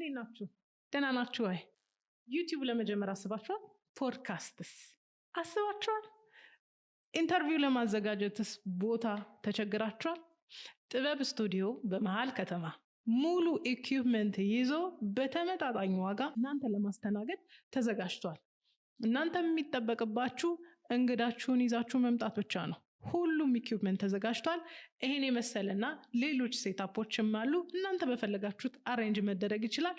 እንዴት ናችሁ? ደህና ናችሁ ወይ? ዩቲዩብ ለመጀመር አስባችኋል? ፖድካስትስ አስባችኋል? ኢንተርቪው ለማዘጋጀትስ ቦታ ተቸግራችኋል? ጥበብ ስቱዲዮ በመሃል ከተማ ሙሉ ኢኩዊፕመንት ይዞ በተመጣጣኝ ዋጋ እናንተ ለማስተናገድ ተዘጋጅቷል። እናንተ የሚጠበቅባችሁ እንግዳችሁን ይዛችሁ መምጣት ብቻ ነው። ሁሉም ኢኩዊፕመንት ተዘጋጅቷል። ይሄን የመሰለና ሌሎች ሴታፖችም አሉ። እናንተ በፈለጋችሁት አሬንጅ መደረግ ይችላል።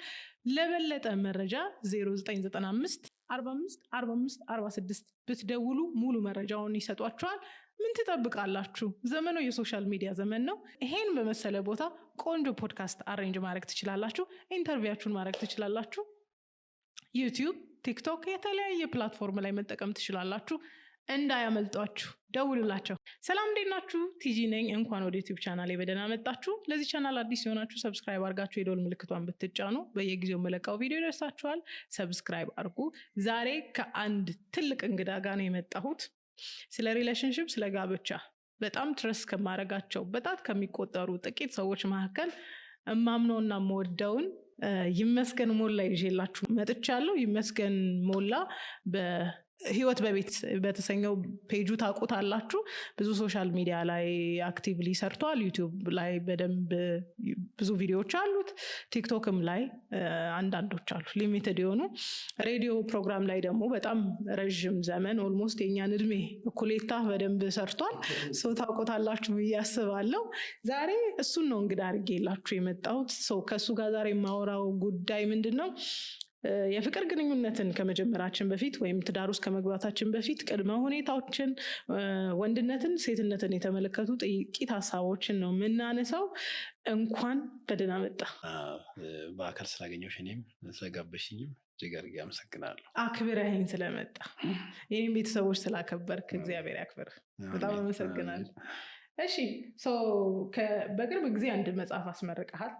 ለበለጠ መረጃ 0995 45 45 46 ብትደውሉ ሙሉ መረጃውን ይሰጧችኋል። ምን ትጠብቃላችሁ? ዘመኑ የሶሻል ሚዲያ ዘመን ነው። ይሄን በመሰለ ቦታ ቆንጆ ፖድካስት አሬንጅ ማድረግ ትችላላችሁ። ኢንተርቪያችሁን ማድረግ ትችላላችሁ። ዩቲዩብ፣ ቲክቶክ፣ የተለያየ ፕላትፎርም ላይ መጠቀም ትችላላችሁ። እንዳያመልጧችሁ፣ ደውሉላቸው። ሰላም እንዴት ናችሁ? ቲጂ ነኝ። እንኳን ወደ ዩቲዩብ ቻናሌ በደህና መጣችሁ። ለዚህ ቻናል አዲስ የሆናችሁ ሰብስክራይብ አድርጋችሁ የደወል ምልክቷን ብትጫኑ በየጊዜው መለቃው ቪዲዮ ይደርሳችኋል። ሰብስክራይብ አድርጉ። ዛሬ ከአንድ ትልቅ እንግዳ ጋር ነው የመጣሁት። ስለ ሪሌሽንሺፕ፣ ስለ ጋብቻ በጣም ትረስ ከማረጋቸው በጣት ከሚቆጠሩ ጥቂት ሰዎች መካከል እማምነውና የምወደውን ይመስገን ሞላ ይዤላችሁ መጥቻለሁ። ይመስገን ሞላ በህይወት በቤት በተሰኘው ፔጁ ታውቁታላችሁ። ብዙ ሶሻል ሚዲያ ላይ አክቲቭሊ ሰርቷል። ዩቲዩብ ላይ በደንብ ብዙ ቪዲዮዎች አሉት። ቲክቶክም ላይ አንዳንዶች አሉ ሊሚትድ የሆኑ። ሬዲዮ ፕሮግራም ላይ ደግሞ በጣም ረዥም ዘመን ኦልሞስት የኛን እድሜ እኩሌታ በደንብ ሰርቷል። ሰው ታውቁታላችሁ ብዬ አስባለሁ። ዛሬ እሱን ነው እንግዳ አድርጌላችሁ የመጣሁት። ከእሱ ጋር ዛሬ የማወራው ጉዳይ ምንድን ነው? የፍቅር ግንኙነትን ከመጀመራችን በፊት ወይም ትዳር ውስጥ ከመግባታችን በፊት ቅድመ ሁኔታዎችን፣ ወንድነትን፣ ሴትነትን የተመለከቱ ጥቂት ሀሳቦችን ነው የምናነሳው። እንኳን በደህና መጣ። በአካል ስላገኘሁሽ እኔም ስለጋበሽኝም እጅግ አድርጌ አመሰግናለሁ። አክብረኸኝ ስለመጣ የኔም ቤተሰቦች ስላከበርክ እግዚአብሔር ያክብር። በጣም አመሰግናለሁ። እሺ፣ በቅርብ ጊዜ አንድ መጽሐፍ አስመርቀሃል።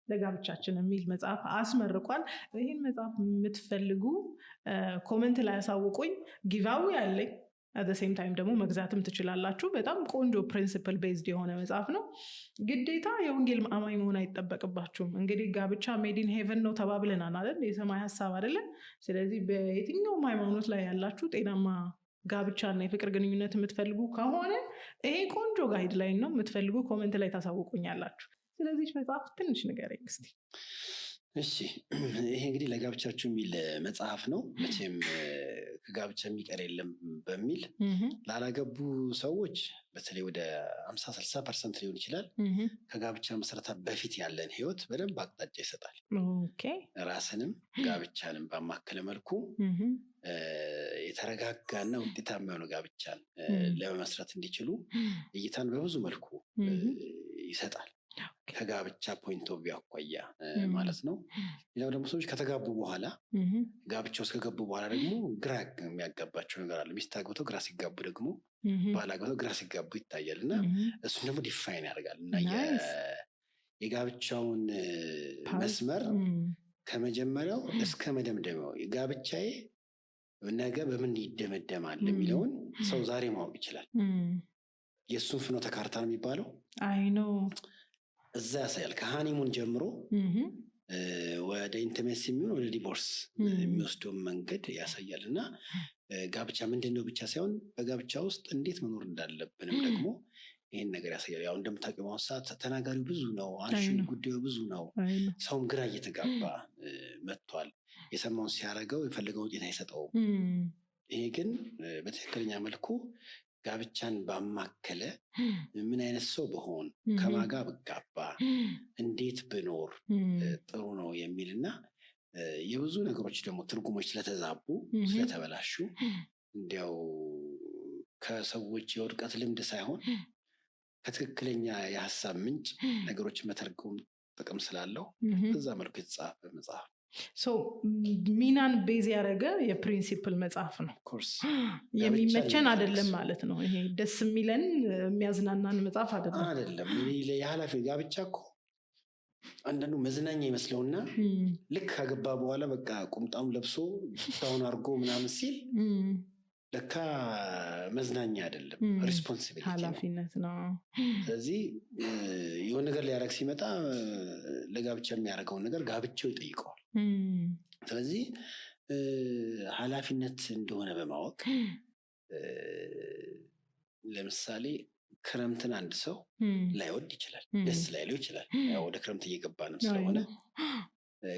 ለጋብቻችን የሚል መጽሐፍ አስመርቋል። ይህን መጽሐፍ የምትፈልጉ ኮመንት ላይ ያሳውቁኝ። ጊቫዊ ያለኝ አዘሴም ታይም ደግሞ መግዛትም ትችላላችሁ። በጣም ቆንጆ ፕሪንሲፕል ቤዝድ የሆነ መጽሐፍ ነው። ግዴታ የወንጌል አማኝ መሆን አይጠበቅባችሁም። እንግዲህ ጋብቻ ሜዲን ሄቨን ነው ተባብለናል አይደል? የሰማይ ሀሳብ አይደለም። ስለዚህ በየትኛውም ሃይማኖት ላይ ያላችሁ ጤናማ ጋብቻና የፍቅር ግንኙነት የምትፈልጉ ከሆነ ይሄ ቆንጆ ጋይድ ላይን ነው። የምትፈልጉ ኮመንት ላይ ታሳውቁኛላችሁ። ስለዚህ መጽሐፍ ትንሽ ንገረኝ እስቲ። እሺ፣ ይሄ እንግዲህ ለጋብቻችሁ የሚል መጽሐፍ ነው። መቼም ከጋብቻ የሚቀር የለም በሚል ላላገቡ ሰዎች በተለይ ወደ 50-60% ሊሆን ይችላል ከጋብቻ መሰረታ በፊት ያለን ህይወት በደንብ አቅጣጫ ይሰጣል። ራስንም ጋብቻንም ባማከለ መልኩ የተረጋጋና ውጤታማ የሆነ ጋብቻን ለመመስረት እንዲችሉ እይታን በብዙ መልኩ ይሰጣል። ከጋብቻ ፖይንት ኦፍ ቪው አኳያ ማለት ነው። ሌላው ደግሞ ሰዎች ከተጋቡ በኋላ ጋብቻ ውስጥ ከገቡ በኋላ ደግሞ ግራ የሚያጋባቸው ነገር አለ። ሚስት አግብተው ግራ ሲጋቡ ደግሞ ባል አግብተው ግራ ሲጋቡ ይታያል እና እሱን ደግሞ ዲፋይን ያደርጋል እና የጋብቻውን መስመር ከመጀመሪያው እስከ መደምደሚያው ጋብቻዬ ነገ በምን ይደመደማል የሚለውን ሰው ዛሬ ማወቅ ይችላል። የእሱን ፍኖተ ካርታ ነው የሚባለው። አይ ነው እዛ ያሳያል። ከሃኒሙን ጀምሮ ወደ ኢንቲሜሲ የሚሆን ወደ ዲቮርስ የሚወስደውን መንገድ ያሳያል እና ጋብቻ ምንድን ነው ብቻ ሳይሆን በጋብቻ ውስጥ እንዴት መኖር እንዳለብንም ደግሞ ይህን ነገር ያሳያል። ያው እንደምታውቂው በአሁኑ ሰዓት ተናጋሪው ብዙ ነው፣ አንሺን ጉዳዩ ብዙ ነው። ሰውም ግራ እየተጋባ መጥቷል። የሰማውን ሲያደርገው የፈለገው ውጤት አይሰጠውም። ይሄ ግን በትክክለኛ መልኩ ጋብቻን ባማከለ ምን አይነት ሰው በሆን ከማጋ ብጋባ እንዴት ብኖር ጥሩ ነው የሚልና የብዙ ነገሮች ደግሞ ትርጉሞች ስለተዛቡ ስለተበላሹ እንዲያው ከሰዎች የውድቀት ልምድ ሳይሆን ከትክክለኛ የሀሳብ ምንጭ ነገሮችን መተርጎም ጥቅም ስላለው በዛ መልኩ የተጻፈ መጽሐፍ ሚናን ቤዝ ያደረገ የፕሪንሲፕል መጽሐፍ ነው። የሚመቸን አይደለም ማለት ነው። ይሄ ደስ የሚለን የሚያዝናናን መጽሐፍ አይደለም። የኃላፊ ጋብቻ እኮ አንዳንዱ መዝናኛ ይመስለውና ልክ ከገባ በኋላ በቃ ቁምጣም ለብሶ ታውን አድርጎ ምናምን ሲል ለካ መዝናኛ አይደለም፣ ሪስፖንሲቢሊቲ ኃላፊነት ነው። ስለዚህ የሆነ ነገር ሊያደርግ ሲመጣ ለጋብቻ የሚያደርገውን ነገር ጋብቻው ይጠይቀዋል። ስለዚህ ኃላፊነት እንደሆነ በማወቅ ለምሳሌ ክረምትን አንድ ሰው ላይወድ ይችላል፣ ደስ ላይለው ይችላል። ያው ወደ ክረምት እየገባንም ስለሆነ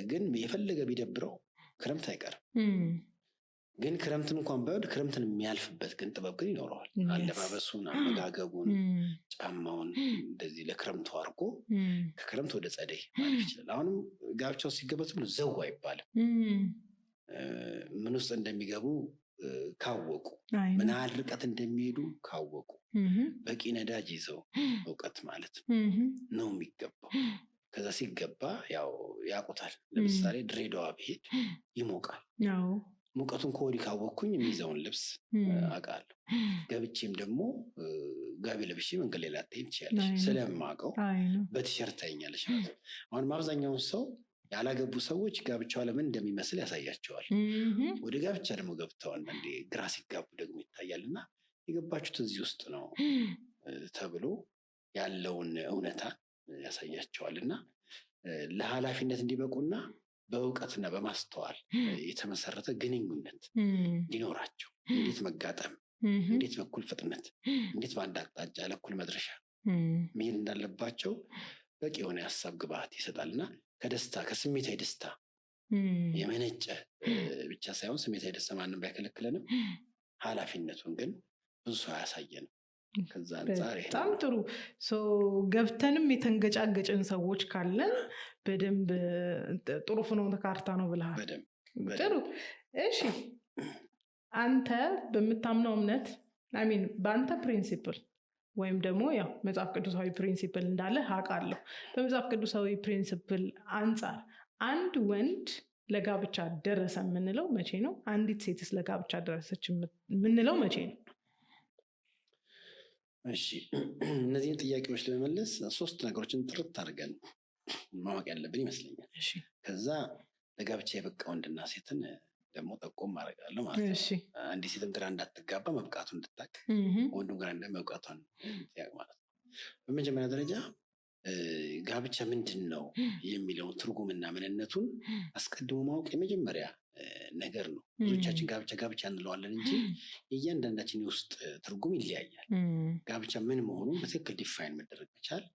ግን የፈለገ ቢደብረው ክረምት አይቀርም። ግን ክረምትን እንኳን ባይወድ ክረምትን የሚያልፍበት ግን ጥበብ ግን ይኖረዋል። አለባበሱን፣ አመጋገቡን፣ ጫማውን እንደዚህ ለክረምቱ አድርጎ ከክረምት ወደ ጸደይ ማለት ይችላል። አሁንም ጋብቻው ሲገባ ዝም ብሎ ዘው አይባልም። ምን ውስጥ እንደሚገቡ ካወቁ፣ ምን ያህል ርቀት እንደሚሄዱ ካወቁ፣ በቂ ነዳጅ ይዘው እውቀት ማለት ነው የሚገባው። ከዛ ሲገባ ያው ያውቁታል። ለምሳሌ ድሬዳዋ ብሄድ ይሞቃል። ሙቀቱን ከወዲህ ካወቅኩኝ የሚይዘውን ልብስ አውቃለሁ። ገብቼም ደግሞ ጋቢ ለብሼ መንገድ ላይ ላትሄድ ትችያለሽ ስለማውቀው በቲሸርት ታይኛለሽ። አሁንም አብዛኛውን ሰው ያላገቡ ሰዎች ጋብቻው ለምን እንደሚመስል ያሳያቸዋል። ወደ ጋብቻ ደግሞ ገብተዋል አንዴ ግራ ሲጋቡ ደግሞ ይታያልና የገባችሁት እዚህ ውስጥ ነው ተብሎ ያለውን እውነታ ያሳያቸዋል። እና ለኃላፊነት እንዲበቁና በእውቀትና በማስተዋል የተመሰረተ ግንኙነት እንዲኖራቸው፣ እንዴት መጋጠም፣ እንዴት በኩል ፍጥነት፣ እንዴት በአንድ አቅጣጫ ለኩል መድረሻ መሄድ እንዳለባቸው በቂ የሆነ የሀሳብ ግብዓት ይሰጣልና ከደስታ ከስሜታዊ ደስታ የመነጨ ብቻ ሳይሆን ስሜታዊ ደስታ ማንም ባይከለክለንም ኃላፊነቱን ግን ብዙ ሰው አያሳየንም። ከዛ አንጻር በጣም ጥሩ። ገብተንም የተንገጫገጭን ሰዎች ካለን በደንብ ጥሩ ፍኖተ ካርታ ነው ብለሃል። ጥሩ። እሺ አንተ በምታምነው እምነት በአንተ ፕሪንሲፕል ወይም ደግሞ ያው መጽሐፍ ቅዱሳዊ ፕሪንሲፕል እንዳለ አውቃለሁ። በመጽሐፍ ቅዱሳዊ ፕሪንሲፕል አንጻር አንድ ወንድ ለጋብቻ ደረሰ የምንለው መቼ ነው? አንዲት ሴትስ ለጋብቻ ደረሰች የምንለው መቼ ነው? እሺ እነዚህን ጥያቄዎች ለመመለስ 3 ነገሮችን ጥርት አድርገን ማወቅ ያለብን ይመስለኛል። ከዛ ለጋብቻ የበቃ ወንድና ሴትን ደግሞ ጠቆም አደርጋለሁ ማለት ነው። አንዲት ሴትም ግራ እንዳትጋባ መብቃቱን እንድታውቅ፣ ወንዱም ግራ መብቃቷን እንዲያውቅ ማለት ነው። በመጀመሪያ ደረጃ ጋብቻ ምንድን ነው የሚለውን ትርጉምና ምንነቱን አስቀድሞ ማወቅ የመጀመሪያ ነገር ነው። ብዙዎቻችን ጋብቻ እንለዋለን እንጂ የእያንዳንዳችን የውስጥ ትርጉም ይለያያል። ጋብቻ ምን መሆኑን በትክክል ዲፋይን መደረግ መቻል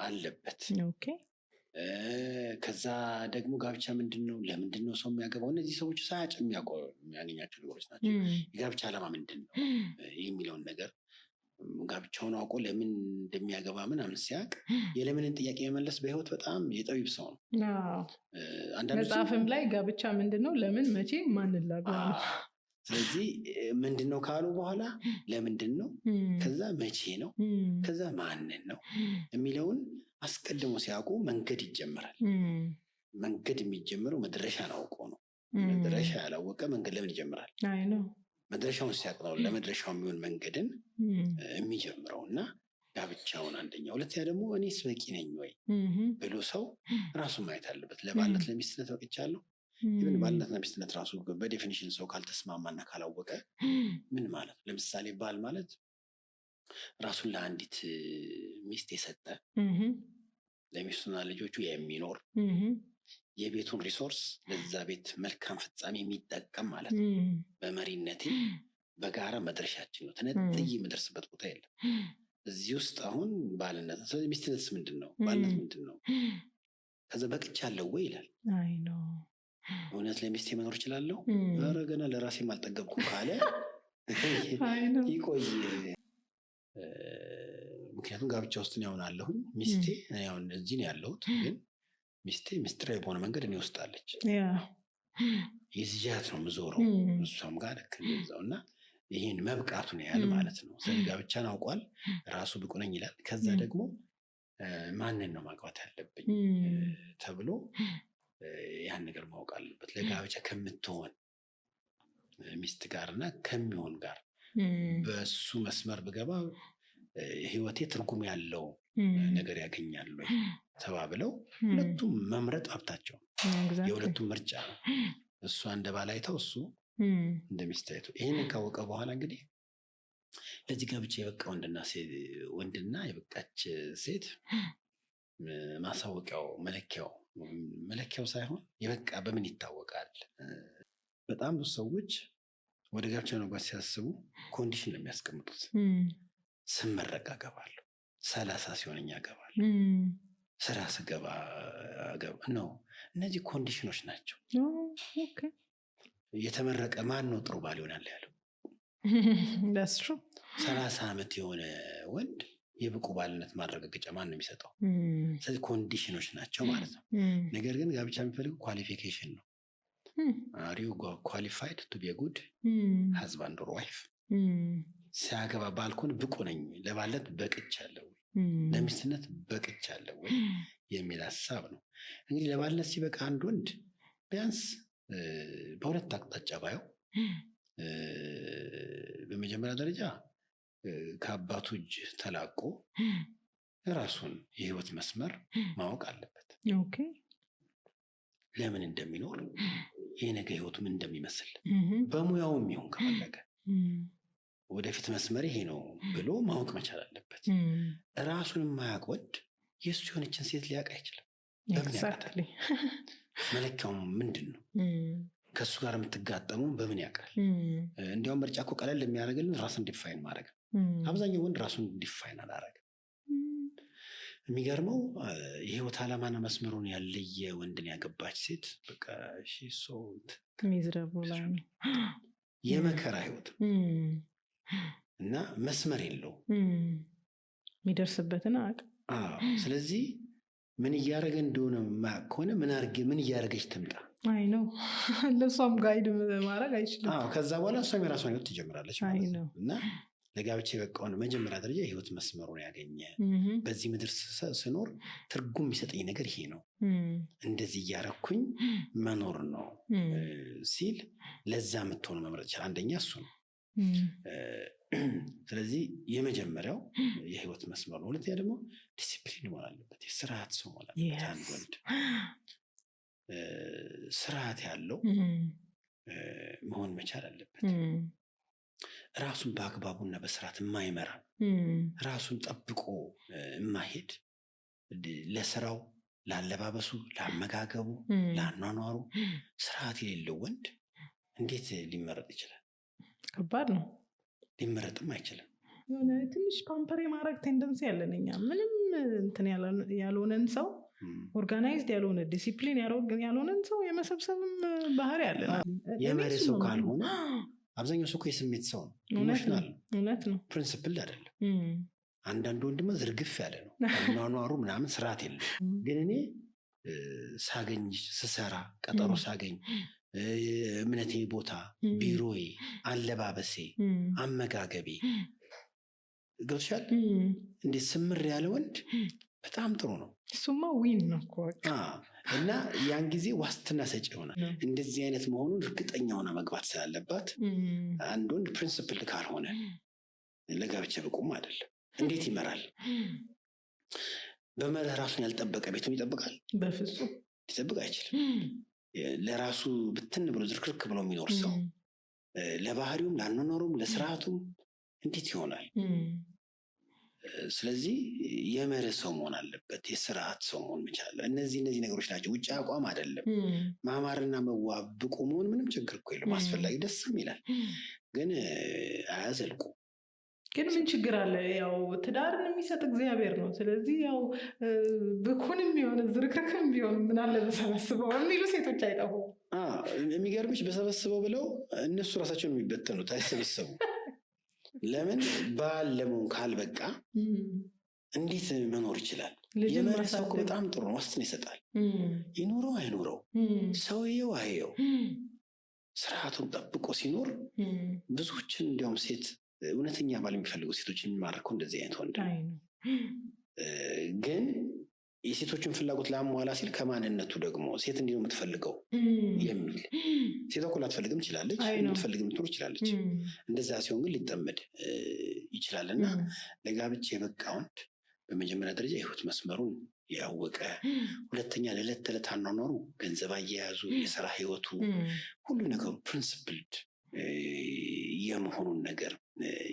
አለበት። ከዛ ደግሞ ጋብቻ ምንድን ነው፣ ለምንድን ነው ሰው የሚያገባው፣ እነዚህ ሰዎች ሳያጭ የሚያገኛቸው ነገሮች ናቸው። የጋብቻ ዓላማ ምንድን ነው የሚለውን ነገር ጋብቻውን አውቆ ለምን እንደሚያገባ ምናምን ሲያውቅ የለምንን ጥያቄ መመለስ በህይወት በጣም የጠቢብ ሰው ነው። መጽሐፍም ላይ ጋብቻ ምንድን ነው፣ ለምን፣ መቼ፣ ማን ላግባ ነው። ስለዚህ ምንድን ነው ካሉ በኋላ ለምንድን ነው፣ ከዛ መቼ ነው፣ ከዛ ማንን ነው የሚለውን አስቀድሞ ሲያውቁ መንገድ ይጀምራል። መንገድ የሚጀምረው መድረሻን አውቆ ነው። መድረሻ ያላወቀ መንገድ ለምን ይጀምራል? መድረሻውን ሲያውቅ ነው ለመድረሻው የሚሆን መንገድን የሚጀምረው። እና ጋብቻውን አንደኛ፣ ሁለተኛ ደግሞ እኔስ በቂ ነኝ ወይ ብሎ ሰው ራሱን ማየት አለበት። ለባልነት ለሚስትነት በቅቻለሁ። ይህን ባልነትና ሚስትነት ራሱ በዴፊኒሽን ሰው ካልተስማማና ካላወቀ ምን ማለት ነው? ለምሳሌ ባል ማለት ራሱን ለአንዲት ሚስት የሰጠ፣ ለሚስቱና ልጆቹ የሚኖር፣ የቤቱን ሪሶርስ ለዛ ቤት መልካም ፍጻሜ የሚጠቀም ማለት ነው። በመሪነቴ በጋራ መድረሻችን ነው። ተነጥዬ የምደርስበት ቦታ የለም እዚህ ውስጥ አሁን ባልነት። ስለዚህ ሚስትነትስ ምንድን ነው? ባልነት ምንድን ነው? ከዛ በቅቻለሁ ወይ ይላል። እውነት ለሚስቴ መኖር እችላለሁ? ኧረ ገና ለራሴም አልጠገብኩም ካለ ይቆይ። ምክንያቱም ጋብቻ ውስጥ ያውን አለሁኝ፣ ሚስቴ ያውን እዚህ ነው ያለሁት፣ ግን ሚስቴ ምስጢራዊ በሆነ መንገድ እኔ ውስጥ አለች። የዚያት ነው የምዞረው እሷም ጋር ልክ እንደዛው። እና ይህን መብቃቱን ያህል ማለት ነው። ስለዚህ ጋብቻን አውቋል፣ ራሱ ብቁ ነኝ ይላል። ከዛ ደግሞ ማንን ነው ማግባት ያለብኝ ተብሎ ያን ነገር ማወቅ አለበት። ለጋብቻ ከምትሆን ሚስት ጋር እና ከሚሆን ጋር በሱ መስመር ብገባ ህይወቴ ትርጉም ያለው ነገር ያገኛሉ ተባብለው ሁለቱም መምረጥ ሀብታቸው፣ የሁለቱም ምርጫ ነው። እሷ እንደ ባል አይተው እሱ እንደሚስታይቱ ይህንን ካወቀ በኋላ እንግዲህ ለዚህ ጋብቻ የበቃ ወንድና የበቃች ሴት ማሳወቂያው መለኪያው ሳይሆን የበቃ በምን ይታወቃል? በጣም ብዙ ሰዎች ወደ ጋብቻ መግባት ሲያስቡ ኮንዲሽን ነው የሚያስቀምጡት። ስመረቅ አገባለሁ፣ 30 ሲሆነኝ አገባለሁ፣ ስራ ስገባ ነው። እነዚህ ኮንዲሽኖች ናቸው። የተመረቀ ማን ነው ጥሩ ባል ይሆናል ያለው? 30 ዓመት የሆነ ወንድ የብቁ ባልነት ማረጋገጫ ማን ነው የሚሰጠው? ስለዚህ ኮንዲሽኖች ናቸው ማለት ነው። ነገር ግን ጋብቻ የሚፈልገው ኳሊፊኬሽን ነው። አር ዩ ኳሊፋይድ ቱ ቢ ኤ ጉድ ሃዝባንድ ኦር ዋይፍ? ሲያገባ ባልኩን ብቁ ነኝ፣ ለባልነት በቅቻለሁ፣ ለሚስትነት በቅቻለሁ ወይ የሚል ሀሳብ ነው። እንግዲህ ለባልነት ሲበቃ አንድ ወንድ ቢያንስ በሁለት አቅጣጫ ባየው፣ በመጀመሪያ ደረጃ ከአባቱ እጅ ተላቆ ራሱን የህይወት መስመር ማወቅ አለበት። ለምን እንደሚኖር፣ ይህ ነገ ህይወቱ ምን እንደሚመስል በሙያውም ይሁን ከፈለገ ወደፊት መስመር ይሄ ነው ብሎ ማወቅ መቻል አለበት። ራሱን የማያውቅ ወንድ የእሱ የሆነችን ሴት ሊያውቅ አይችልም። በምን ያውቃታል? መለኪያውም ምንድን ነው? ከእሱ ጋር የምትጋጠመው በምን ያውቃል? እንዲያውም ምርጫ እኮ ቀለል የሚያደርግልን ራስን ዲፋይን ማድረግ ነው። አብዛኛው ወንድ ራሱን ዲፋይን አላደረግም። የሚገርመው የህይወት ዓላማና መስመሩን ያለየ ወንድን ያገባች ሴት በቃ የመከራ ህይወት እና መስመር የለው የሚደርስበትን አቅም። ስለዚህ ምን እያደረገ እንደሆነ ማያውቅ ከሆነ ምን እያደረገች ትምጣ? አይ ነው ለእሷም ጋይድ ማድረግ አይችልም። ከዛ በኋላ እሷም የራሷን ህይወት ትጀምራለች ማለት ነው። እና ለጋብቻ የበቃውን መጀመሪያ ደረጃ የህይወት መስመሩን ያገኘ፣ በዚህ ምድር ስኖር ትርጉም የሚሰጠኝ ነገር ይሄ ነው፣ እንደዚህ እያረኩኝ መኖር ነው ሲል ለዛ የምትሆኑ መምረጥ ይችላል። አንደኛ እሱ ነው። ስለዚህ የመጀመሪያው የህይወት መስመር ነው። ሁለተኛ ደግሞ ዲሲፕሊን መሆን አለበት፣ የስርዓት ሰው መሆን አለበት። አንድ ወንድ ስርዓት ያለው መሆን መቻል አለበት። ራሱን በአግባቡና በስርዓት የማይመራ፣ ራሱን ጠብቆ የማይሄድ፣ ለስራው፣ ለአለባበሱ፣ ለአመጋገቡ፣ ለአኗኗሩ ስርዓት የሌለው ወንድ እንዴት ሊመረጥ ይችላል? ከባድ ነው። ሊመረጥም አይችልም። የሆነ ትንሽ ፓምፐር የማድረግ ቴንደንሲ ያለን እኛ። ምንም እንትን ያልሆነን ሰው፣ ኦርጋናይዝድ ያልሆነ ዲሲፕሊን ያልሆነን ሰው የመሰብሰብም ባህሪ ያለን። የመሬት ሰው ካልሆነ አብዛኛው ሰው የስሜት ሰው ነው። ኢሞሽናል እውነት ነው፣ ፕሪንስፕል አይደለም። አንዳንዱ ወንድማ ዝርግፍ ያለ ነው፣ አኗኗሩ ምናምን ስርዓት የለም። ግን እኔ ሳገኝ፣ ስሰራ፣ ቀጠሮ ሳገኝ፣ እምነቴ ቦታ፣ ቢሮዬ፣ አለባበሴ፣ አመጋገቤ ገብቶሻል? እንዴት ስምር ያለ ወንድ በጣም ጥሩ ነው። እሱማ ዊን ነው እና ያን ጊዜ ዋስትና ሰጪ ይሆናል። እንደዚህ አይነት መሆኑን እርግጠኛ ሆና መግባት ስላለባት አንድ ወንድ ፕሪንስፕል ካልሆነ ለጋብቻ ብቁም አይደለም። እንዴት ይመራል? በመርህ ራሱን ያልጠበቀ ቤቱን ይጠብቃል? በፍጹም ሊጠብቅ አይችልም። ለራሱ ብትን ብሎ ዝርክርክ ብሎ የሚኖር ሰው ለባህሪውም፣ ለአኗኗሩም፣ ለስርዓቱም እንዴት ይሆናል? ስለዚህ የመርህ ሰው መሆን አለበት፣ የስርዓት ሰው መሆን መቻል። እነዚህ ነገሮች ናቸው። ውጭ አቋም አይደለም። ማማርና መዋብ፣ ብቁ መሆን ምንም ችግር እኮ የለም። አስፈላጊ ደስም ይላል፣ ግን አያዘልቁ። ግን ምን ችግር አለ? ያው ትዳርን የሚሰጥ እግዚአብሔር ነው። ስለዚህ ያው ብኩንም ቢሆን ዝርክርክም ቢሆን ምን አለ በሰበስበው የሚሉ ሴቶች አይጠፉም። የሚገርምሽ በሰበስበው ብለው እነሱ ራሳቸውን የሚበተኑት አይሰበሰቡ። ለምን? ባል ለመሆን ካልበቃ እንዴት መኖር ይችላል? የመርህ ሰው በጣም ጥሩ ነው፣ ዋስትና ይሰጣል። ይኑረው አይኑረው፣ ሰውየው አየው፣ ስርዓቱን ጠብቆ ሲኖር ብዙዎችን እንዲያውም ሴት እውነተኛ ባል የሚፈልጉ ሴቶች የሚማርከው እንደዚህ አይነት ወንድ ነው። ግን የሴቶችን ፍላጎት ላሟላ ሲል ከማንነቱ ደግሞ ሴት እንዲህ ነው የምትፈልገው የሚል ሴቷ እኮ ላትፈልግም ትችላለች፣ የምትፈልግም ትኖር ትችላለች። እንደዛ ሲሆን ግን ሊጠመድ ይችላል። እና ለጋብቻ የበቃ ወንድ በመጀመሪያ ደረጃ የህይወት መስመሩን ያወቀ፣ ሁለተኛ ለዕለት ተዕለት አኗኗሩ ገንዘብ አያያዙ፣ የሥራ ህይወቱ ሁሉ ነገሩ ፕሪንሲፕልድ የመሆኑን ነገር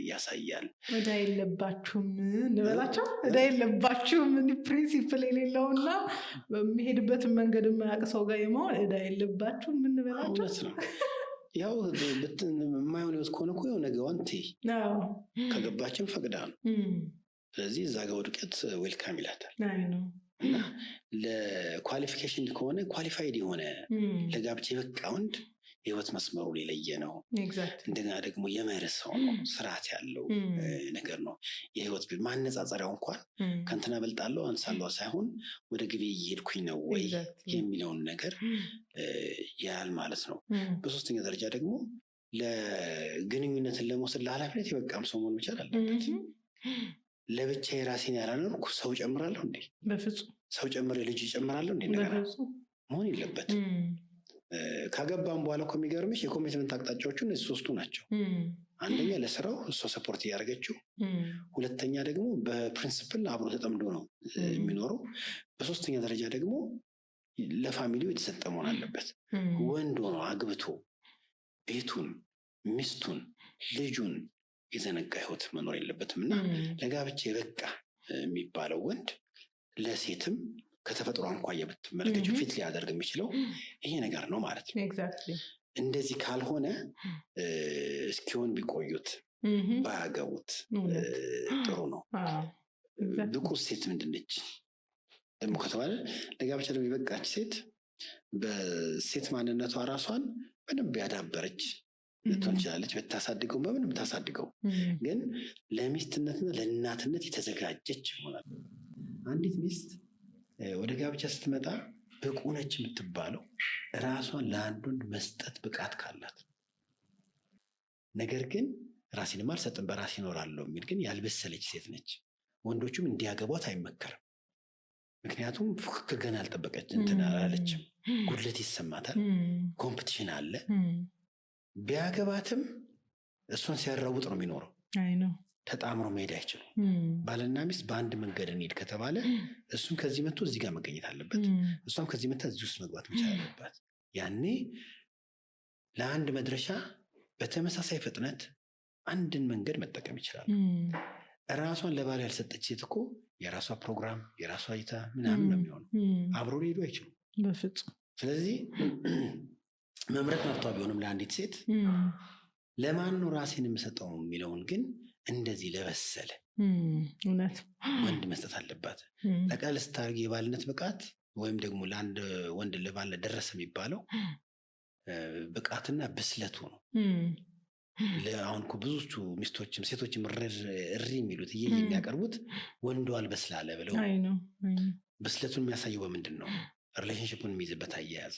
ያሳያል። ዕዳ የለባችሁም እንበላቸው። ዕዳ የለባችሁም ፕሪንሲፕል የሌለውና በሚሄድበትን መንገድ የማያውቅ ሰው ጋር የመሆን ዕዳ የለባችሁም እንበላቸው። እውነት ነው። ያው የማይሆን ህይወት ከሆነ እኮ የሆነ ገዋን ከገባችን ፈቅዳ ነው። ስለዚህ እዛ ጋር ውድቀት ዌልካም ይላታል። እና ለኳሊፊኬሽን ከሆነ ኳሊፋይድ የሆነ ለጋብቻ የበቃ ወንድ የህይወት መስመሩ የለየ ነው። እንደገና ደግሞ የመርህ ሰው ነው። ስርዓት ያለው ነገር ነው። የህይወት ማነጻጸሪያው እንኳን ከንትና በልጣለሁ አንሳለሁ ሳይሆን ወደ ግቤ እየሄድኩኝ ነው ወይ የሚለውን ነገር ያህል ማለት ነው። በሶስተኛ ደረጃ ደግሞ ለግንኙነትን ለመውሰድ ለኃላፊነት የበቃም ሰው መሆን መቻል አለበት። ለብቻ የራሴን ያላኖርኩ ሰው ጨምራለሁ እንዴ? በፍጹም። ሰው ጨምሬ ልጅ ጨምራለሁ እንዴ? ነገር መሆን የለበትም። ካገባም በኋላ እኮ የሚገርምሽ የኮሚትመንት አቅጣጫዎቹ እነዚህ ሶስቱ ናቸው። አንደኛ ለስራው እሷ ሰፖርት እያደረገችው፣ ሁለተኛ ደግሞ በፕሪንሲፕል አብሮ ተጠምዶ ነው የሚኖረው፣ በሶስተኛ ደረጃ ደግሞ ለፋሚሊው የተሰጠ መሆን አለበት። ወንድ ሆኖ አግብቶ ቤቱን፣ ሚስቱን፣ ልጁን የዘነጋ ህይወት መኖር የለበትም። እና ለጋብቻ የበቃ የሚባለው ወንድ ለሴትም ከተፈጥሮ አንኳያ ብትመለከቱ ፊት ሊያደርግ የሚችለው ይሄ ነገር ነው ማለት ነው። እንደዚህ ካልሆነ እስኪሆን ቢቆዩት ባያገቡት ጥሩ ነው። ብቁ ሴት ምንድነች ደግሞ ከተባለ ለጋብቻ ደግሞ የበቃች ሴት በሴት ማንነቷ ራሷን በደንብ ያዳበረች ልትሆን ትችላለች። ብታሳድገው በምንም ብታሳድገው ግን ለሚስትነትና ለእናትነት የተዘጋጀች ይሆናል። አንዲት ሚስት ወደ ጋብቻ ስትመጣ ብቁ ነች የምትባለው ራሷን ለአንድ ወንድ መስጠት ብቃት ካላት። ነገር ግን ራሴንም አልሰጥም በራሴ እኖራለሁ የሚል ግን ያልበሰለች ሴት ነች። ወንዶቹም እንዲያገቧት አይመከርም። ምክንያቱም ፉክክር ገና አልጠበቀች እንትን አላለችም። ጉድለት ይሰማታል። ኮምፒቲሽን አለ። ቢያገባትም እሷን ሲያራውጥ ነው የሚኖረው። ተጣምሮ መሄድ አይችሉም። ባልና ሚስት በአንድ መንገድ እንሂድ ከተባለ እሱም ከዚህ መጥቶ እዚህ ጋር መገኘት አለበት፣ እሷም ከዚህ መጥታ እዚህ ውስጥ መግባት መቻል አለባት። ያኔ ለአንድ መድረሻ በተመሳሳይ ፍጥነት አንድን መንገድ መጠቀም ይችላል። ራሷን ለባል ያልሰጠች ሴት እኮ የራሷ ፕሮግራም፣ የራሷ እይታ ምናምን ነው የሚሆነው። አብሮ ሊሄዱ አይችሉም በፍጹም። ስለዚህ መምረጥ መብቷ ቢሆንም ለአንዲት ሴት ለማን ነው ራሴን የምሰጠው የሚለውን ግን እንደዚህ ለበሰለ እውነት ወንድ መስጠት አለባት። ጠቅላላ ስታደርጊ የባልነት ብቃት ወይም ደግሞ ለአንድ ወንድ ለባል ደረሰ የሚባለው ብቃትና ብስለቱ ነው። አሁን እኮ ብዙዎቹ ሚስቶችም ሴቶችም እሪ የሚሉት የሚያቀርቡት ወንዱ አልበስላለ ብለው። ብስለቱን የሚያሳየው በምንድን ነው? ሪሌሽንሽፑን የሚይዝበት አያያዝ።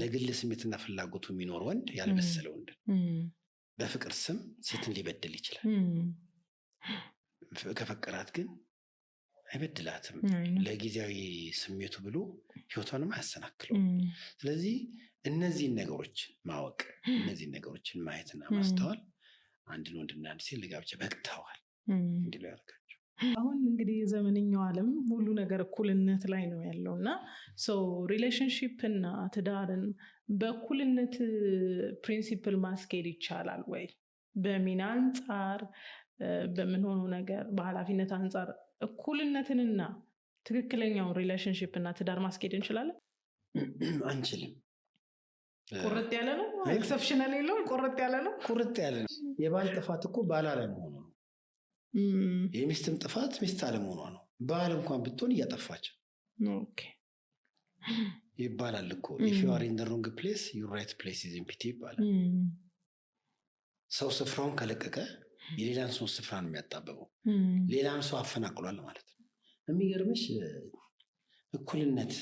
ለግል ስሜትና ፍላጎቱ የሚኖር ወንድ ያልበሰለ ወንድ በፍቅር ስም ሴትን ሊበድል ይችላል። ከፈቀራት ግን አይበድላትም። ለጊዜያዊ ስሜቱ ብሎ ህይወቷንም አያሰናክለው። ስለዚህ እነዚህን ነገሮች ማወቅ፣ እነዚህን ነገሮችን ማየትና ማስተዋል አንድን ወንድና አንድ ሴት ለጋብቻ በቅተዋል እንዲሉ ያደርጋቸው። አሁን እንግዲህ የዘመንኛው ዓለም ሁሉ ነገር እኩልነት ላይ ነው ያለው እና ሪሌሽንሺፕ እና ትዳርን በእኩልነት ፕሪንሲፕል ማስኬድ ይቻላል ወይ? በሚና አንጻር፣ በምንሆኑ ነገር፣ በኃላፊነት አንጻር እኩልነትንና ትክክለኛውን ሪሌሽንሺፕ እና ትዳር ማስኬድ እንችላለን? አንችልም። ቁርጥ ያለ ነው። ኤክሰፕሽናል የለውም። ቁርጥ ያለ ነው። ቁርጥ ያለ ነው። የባል ጥፋት እኮ ባል አለመሆኑ ነው። የሚስትም ጥፋት ሚስት አለመሆኗ ነው። ባል እንኳን ብትሆን እያጠፋች ይባላል እኮ if you are in the wrong place your right place is empty ይባላል። ሰው ስፍራውን ከለቀቀ የሌላን ሰው ስፍራ ነው የሚያጣበበው። ሌላም ሰው አፈናቅሏል ማለት ነው። የሚገርምሽ እኩልነት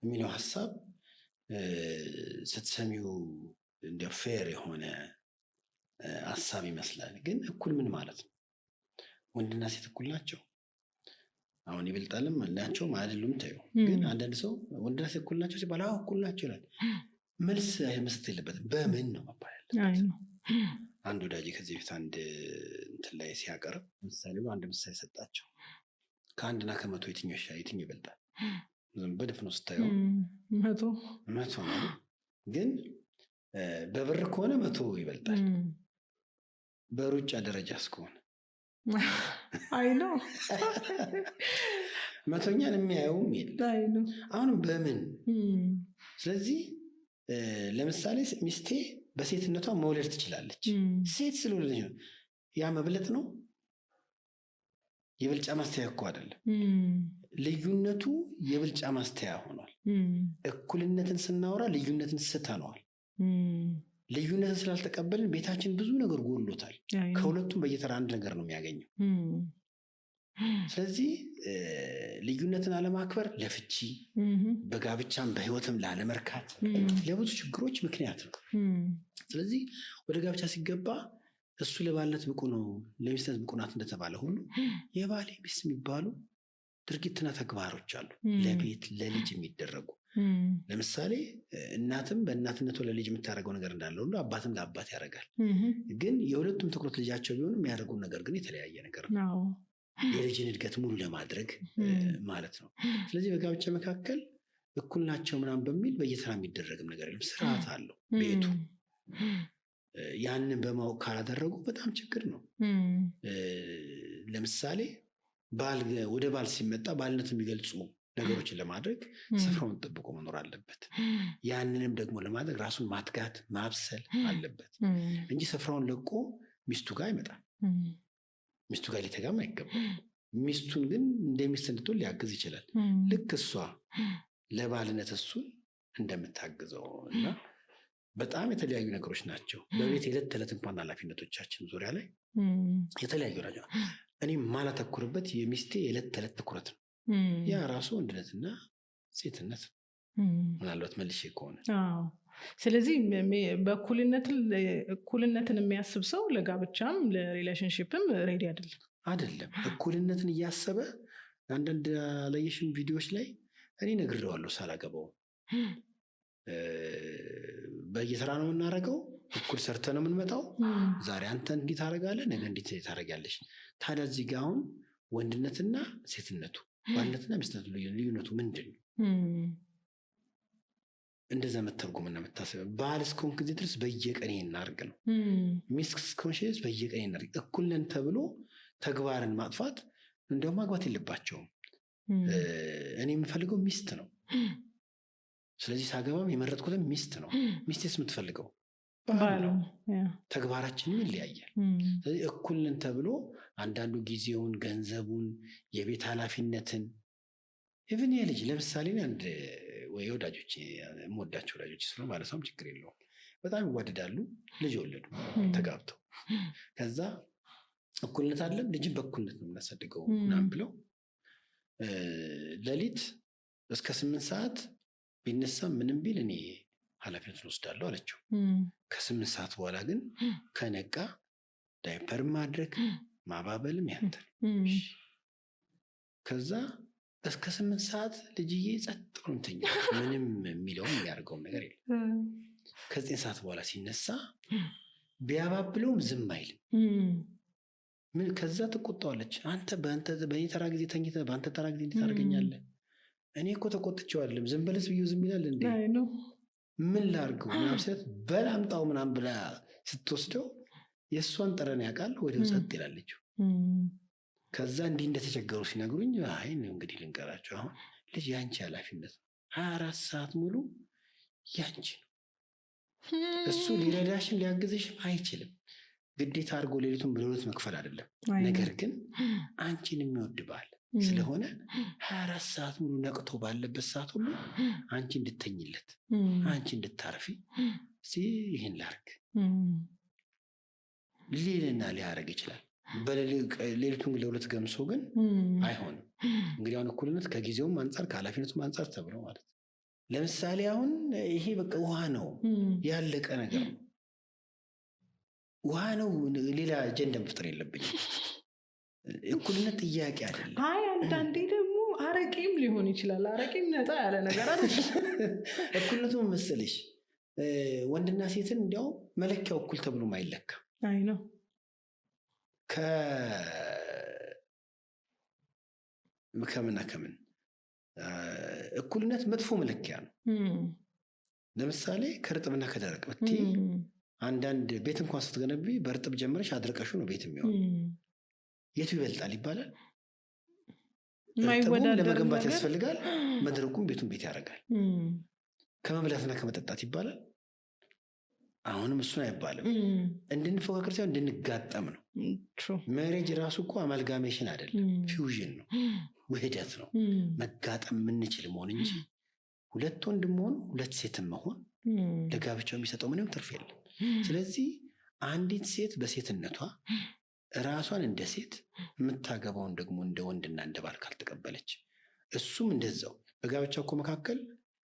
የሚለው ሀሳብ ስትሰሚው እንደ ፌር የሆነ ሀሳብ ይመስላል። ግን እኩል ምን ማለት ነው? ወንድና ሴት እኩል ናቸው? አሁን ይበልጣልም ናቸው አይደሉም ታዩ። ግን አንዳንድ ሰው ወንድና ሴት እኩል ናቸው ሲባል አዎ እኩል ናቸው ይላል። መልስ መስጠት የለበትም። በምን ነው መባል ያለበት? አንድ ወዳጅ ከዚህ በፊት አንድ እንትን ላይ ሲያቀርብ ምሳሌ አንድ ምሳሌ ሰጣቸው። ከአንድና ከመቶ የትኛው ይበልጣል? በድፍኑ ስታየው 100 ነው። ግን በብር ከሆነ 100 ይበልጣል። በሩጫ ደረጃ እስከሆነ አይ ነው መቶኛን የሚያየውም የለም። አሁንም በምን ስለዚህ ለምሳሌ ሚስቴ በሴትነቷ መውለድ ትችላለች። ሴት ስለወለደች ነው። ያ መብለጥ ነው? የብልጫ ማስተያ እኮ አይደለም። ልዩነቱ የብልጫ ማስተያ ሆኗል። እኩልነትን ስናወራ ልዩነትን ስተነዋል። ልዩነትን ስላልተቀበልን ቤታችን ብዙ ነገር ጎሎታል። ከሁለቱም በየተራ አንድ ነገር ነው የሚያገኘው። ስለዚህ ልዩነትን አለማክበር ለፍቺ፣ በጋብቻም በህይወትም ላለመርካት፣ ለብዙ ችግሮች ምክንያት ነው። ስለዚህ ወደ ጋብቻ ሲገባ እሱ ለባልነት ብቁ ነው፣ ለሚስትነት ብቁ ናት እንደተባለ ሁሉ የባል ሚስት የሚባሉ ድርጊትና ተግባሮች አሉ፣ ለቤት ለልጅ የሚደረጉ። ለምሳሌ እናትም በእናትነቱ ለልጅ የምታደርገው ነገር እንዳለ ሁሉ አባትም ለአባት ያደርጋል። ግን የሁለቱም ትኩረት ልጃቸው ቢሆንም የሚያደርጉን ነገር ግን የተለያየ ነገር ነው። የልጅን እድገት ሙሉ ለማድረግ ማለት ነው። ስለዚህ በጋብቻ መካከል እኩል ናቸው ምናምን በሚል በየተራ የሚደረግም ነገር የለም። ስርዓት አለው ቤቱ። ያንን በማወቅ ካላደረጉ በጣም ችግር ነው። ለምሳሌ ወደ ባል ሲመጣ ባልነት የሚገልጹ ነገሮችን ለማድረግ ስፍራውን ጠብቆ መኖር አለበት። ያንንም ደግሞ ለማድረግ ራሱን ማትጋት ማብሰል አለበት እንጂ ስፍራውን ለቆ ሚስቱ ጋር አይመጣም። ሚስቱ ጋር ሊተጋም አይገባም። ሚስቱን ግን እንደ ሚስት እንድትሆን ሊያግዝ ይችላል። ልክ እሷ ለባልነት እሱን እንደምታግዘው እና በጣም የተለያዩ ነገሮች ናቸው። በቤት የዕለት ተዕለት እንኳን ኃላፊነቶቻችን ዙሪያ ላይ የተለያዩ ናቸው። እኔ ማላተኩርበት የሚስቴ የዕለት ተዕለት ትኩረት ነው። ያ ራሱ ወንድነትና ሴትነት ምናልባት መልሼ ከሆነ ስለዚህ እኩልነትን የሚያስብ ሰው ለጋብቻም ለሪሌሽንሽፕም ሬዲ አይደለም። እኩልነትን እያሰበ አንዳንድ አላየሽም ቪዲዮዎች ላይ እኔ ነግሬዋለሁ ሳላገባው በየተራ ነው የምናደርገው፣ እኩል ሰርተ ነው የምንመጣው። ዛሬ አንተ እንዲህ ታደርጋለህ፣ ነገ እንዲህ ታደርጋለሽ። ታዲያ እዚህ ጋር አሁን ወንድነትና ሴትነቱ ባልነትና ሚስትነቱ ልዩነቱ ምንድን ነው? እንደዛ መተርጎምና መታሰብ። ባል እስከሆንክ ጊዜ ድረስ በየቀን እናርግ ነው። ሚስት እስከሆንሽ ድረስ በየቀን እናርግ። እኩል ነን ተብሎ ተግባርን ማጥፋት እንዲያውም ማግባት የለባቸውም። እኔ የምፈልገው ሚስት ነው። ስለዚህ ሳገባም የመረጥኩትም ሚስት ነው። ሚስቴስ የምትፈልገው ባል ነው። ተግባራችንም ይለያያል። ስለዚህ እኩል ነን ተብሎ አንዳንዱ ጊዜውን፣ ገንዘቡን፣ የቤት ኃላፊነትን ኢቭን የልጅ ለምሳሌ አንድ ወይ ወዳጆች የምወዳቸው ወዳጆች ስለሆነ ማለት ሰውም ችግር የለውም። በጣም ይዋደዳሉ። ልጅ ወለዱ ተጋብተው። ከዛ እኩልነት አለም ልጅን በእኩልነት ነው የምናሳድገው ምናምን ብለው ሌሊት እስከ 8 ሰዓት ቢነሳ ምንም ቢል እኔ ኃላፊነቱን ወስዳለሁ አለችው። ከ8 ሰዓት በኋላ ግን ከነቃ ዳይፐር ማድረግ ማባበልም ያንተ ነው። ከዛ እስከ 8 ሰዓት ልጅዬ ጸጥ ብሎ እንተኛ ምንም የሚለውም የሚያደርገውም ነገር የለም። ከ9 ሰዓት በኋላ ሲነሳ ቢያባብለውም ዝም አይልም። ከዛ ትቆጣዋለች። አንተ በእኔ ተራ ጊዜ ተኝተህ በአንተ ተራ ጊዜ እንዴት ታደርገኛለህ? እኔ እኮ ተቆጥቼው አይደለም። ዝም በለስ ብዬው ዝም ይላል እንዴ? ምን ላድርገው ምናምን ስለት በላምጣው ምናምን ብላ ስትወስደው የእሷን ጠረን ያውቃል። ወዲያው ጸጥ ይላለችው። ከዛ እንዲህ እንደተቸገሩ ሲነግሩኝ አይ እንግዲህ ልንገራቸው፣ አሁን ልጅ ያንቺ ኃላፊነት ነው። 24 ሰዓት ሙሉ ያንቺ ነው። እሱ ሊረዳሽም ሊያግዝሽም አይችልም። ግዴታ አድርጎ ሌሊቱን በሌሊት መክፈል አይደለም። ነገር ግን አንቺን የሚወድ ባል ስለሆነ 24 ሰዓት ሙሉ ነቅቶ ባለበት ሰዓት ሁሉ አንቺ እንድተኝለት፣ አንቺ እንድታርፊ ይህን ላርግ ሊልና ሊያደርግ ይችላል። ሌሊቱን ለሁለት ገምሶ ግን አይሆንም። እንግዲህ አሁን እኩልነት ከጊዜውም አንጻር ከኃላፊነቱም አንጻር ተብሎ ማለት ነው። ለምሳሌ አሁን ይሄ በቃ ውሃ ነው፣ ያለቀ ነገር ነው። ውሃ ነው፣ ሌላ አጀንዳ መፍጠር የለብኝም። እኩልነት ጥያቄ አይደለም። አይ አንዳንዴ ደግሞ አረቄም ሊሆን ይችላል። አረቄም ነፃ ያለ ነገር አይደለም። እኩልነቱ መሰለሽ ወንድና ሴትን እንዲያው መለኪያው እኩል ተብሎ ማይለካ አይ ነው። ከምን እኩልነት መጥፎ መለኪያ ነው። ለምሳሌ ከርጥብና ከደረቅ ብትይ አንዳንድ ቤት እንኳን ስትገነቢ በርጥብ ጀምረሽ አድርቀሹ ነው ቤት የሚሆን። የቱ ይበልጣል ይባላል? እርጥቡም ለመገንባት ያስፈልጋል፣ መድረቁም ቤቱን ቤት ያደርጋል። ከመብላትና ከመጠጣት ይባላል? አሁንም እሱን አይባልም። እንድንፎካከር ሳይሆን እንድንጋጠም ነው። ሜሬጅ ራሱ እኮ አማልጋሜሽን አይደለም፣ ፊውዥን ነው፣ ውህደት ነው። መጋጠም የምንችል መሆን እንጂ ሁለት ወንድ መሆን ሁለት ሴትም መሆን ለጋብቻው የሚሰጠው ምንም ትርፍ የለም። ስለዚህ አንዲት ሴት በሴትነቷ ራሷን እንደ ሴት የምታገባውን ደግሞ እንደ ወንድና እንደ ባል ካልተቀበለች፣ እሱም እንደዛው በጋብቻው እኮ መካከል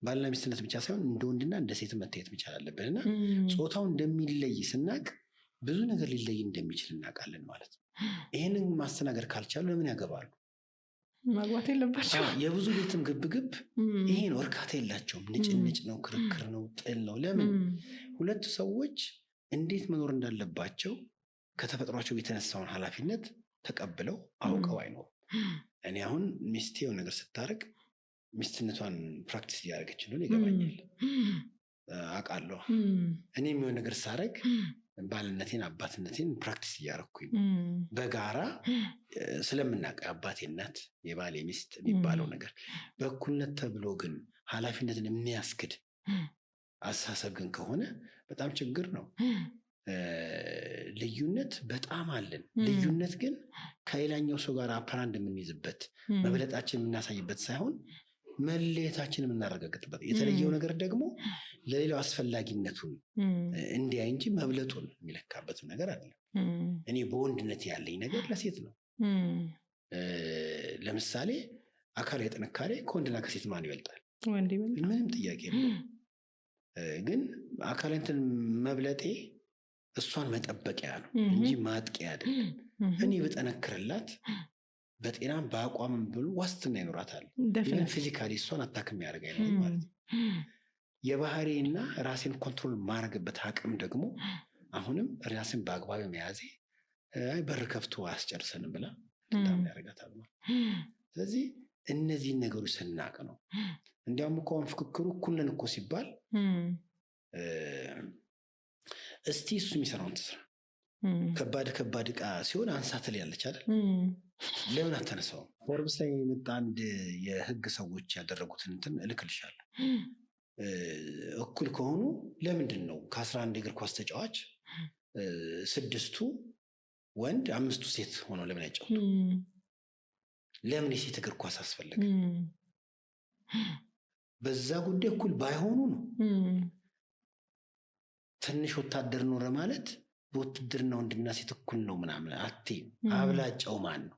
ባልና ሚስትነት ብቻ ሳይሆን እንደ ወንድና እንደ ሴት መታየት መቻል አለብንና ጾታው እንደሚለይ ስናቅ ብዙ ነገር ሊለይ እንደሚችል እናውቃለን ማለት ነው። ይህንን ማስተናገድ ካልቻሉ ለምን ያገባሉ? ማግባት የለባቸው። የብዙ ቤትም ግብግብ ይሄ ነው። እርካታ የላቸውም። ንጭንጭ ነው፣ ክርክር ነው፣ ጥል ነው። ለምን? ሁለቱ ሰዎች እንዴት መኖር እንዳለባቸው ከተፈጥሯቸው የተነሳውን ኃላፊነት ተቀብለው አውቀው አይኖሩም። እኔ አሁን ሚስቴ የሆነ ነገር ስታደርግ ሚስትነቷን ፕራክቲስ እያደረገች እንደሆነ ይገባኛል፣ አውቃለሁ። እኔ የሚሆን ነገር ሳደርግ ባልነቴን አባትነቴን ፕራክቲስ እያደረኩኝ በጋራ ስለምናውቀው አባቴ እናት የባሌ ሚስት የሚባለው ነገር በእኩልነት ተብሎ ግን ኃላፊነትን የሚያስክድ አስተሳሰብ ግን ከሆነ በጣም ችግር ነው። ልዩነት በጣም አለን። ልዩነት ግን ከሌላኛው ሰው ጋር አፕራንድ የምንይዝበት መብለጣችን የምናሳይበት ሳይሆን መለየታችን የምናረጋግጥበት፣ የተለየው ነገር ደግሞ ለሌላው አስፈላጊነቱን እንዲያይ እንጂ መብለጡን የሚለካበትም ነገር አለ። እኔ በወንድነት ያለኝ ነገር ለሴት ነው። ለምሳሌ አካላዊ ጥንካሬ ከወንድና ከሴት ማን ይበልጣል? ምንም ጥያቄ ነው። ግን አካላዊ እንትን መብለጤ እሷን መጠበቂያ ነው እንጂ ማጥቂያ አይደለም። እኔ በጠነክርላት በጤናም በአቋምም ብሎ ዋስትና ይኖራታል። ይህን ፊዚካሊ እሷን አታክም ያደርግ አይኖርም ማለት ነው። የባህሪና ራሴን ኮንትሮል ማድረግበት አቅም ደግሞ አሁንም ራሴን በአግባቢ መያዜ በር ከፍቶ አያስጨርሰንም ብላ በጣም ያደርጋታል። ስለዚህ እነዚህን ነገሮች ስናቅ ነው። እንዲያውም እኮ አሁን ፍክክሩ እኩል ነን እኮ ሲባል እስቲ እሱ የሚሰራውን ትስራ። ከባድ ከባድ ዕቃ ሲሆን አንሳትል ያለች አይደል? ለምን አተነሳውም? ፎርብስ ላይ የመጣ አንድ የህግ ሰዎች ያደረጉትን እንትን እልክልሻለሁ። እኩል ከሆኑ ለምንድን ነው ከ11 የእግር ኳስ ተጫዋች 6ቱ ወንድ 5ቱ ሴት ሆነው ለምን አይጫወቱ? ለምን የሴት እግር ኳስ አስፈለገ? በዛ ጉዳይ እኩል ባይሆኑ ነው። ትንሽ ወታደር ኖረ ማለት በውትድርና ወንድና ሴት እኩል ነው ምናምን አትይም። አብላጫው ማን ነው?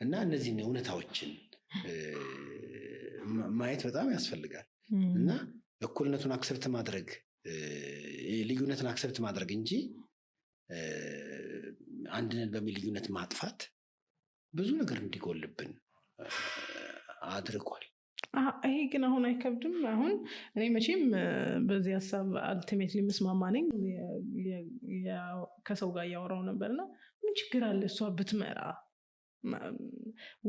እና እነዚህ እውነታዎችን ማየት በጣም ያስፈልጋል። እና እኩልነቱን አክሰብት ማድረግ፣ ልዩነትን አክሰብት ማድረግ እንጂ አንድነን በሚል ልዩነት ማጥፋት ብዙ ነገር እንዲጎልብን አድርጓል። ይሄ ግን አሁን አይከብድም? አሁን እኔ መቼም በዚህ ሀሳብ አልቲሜትሊ ምስማማ ነኝ። ከሰው ጋር እያወራው ነበርና ምን ችግር አለ እሷ ብትመራ?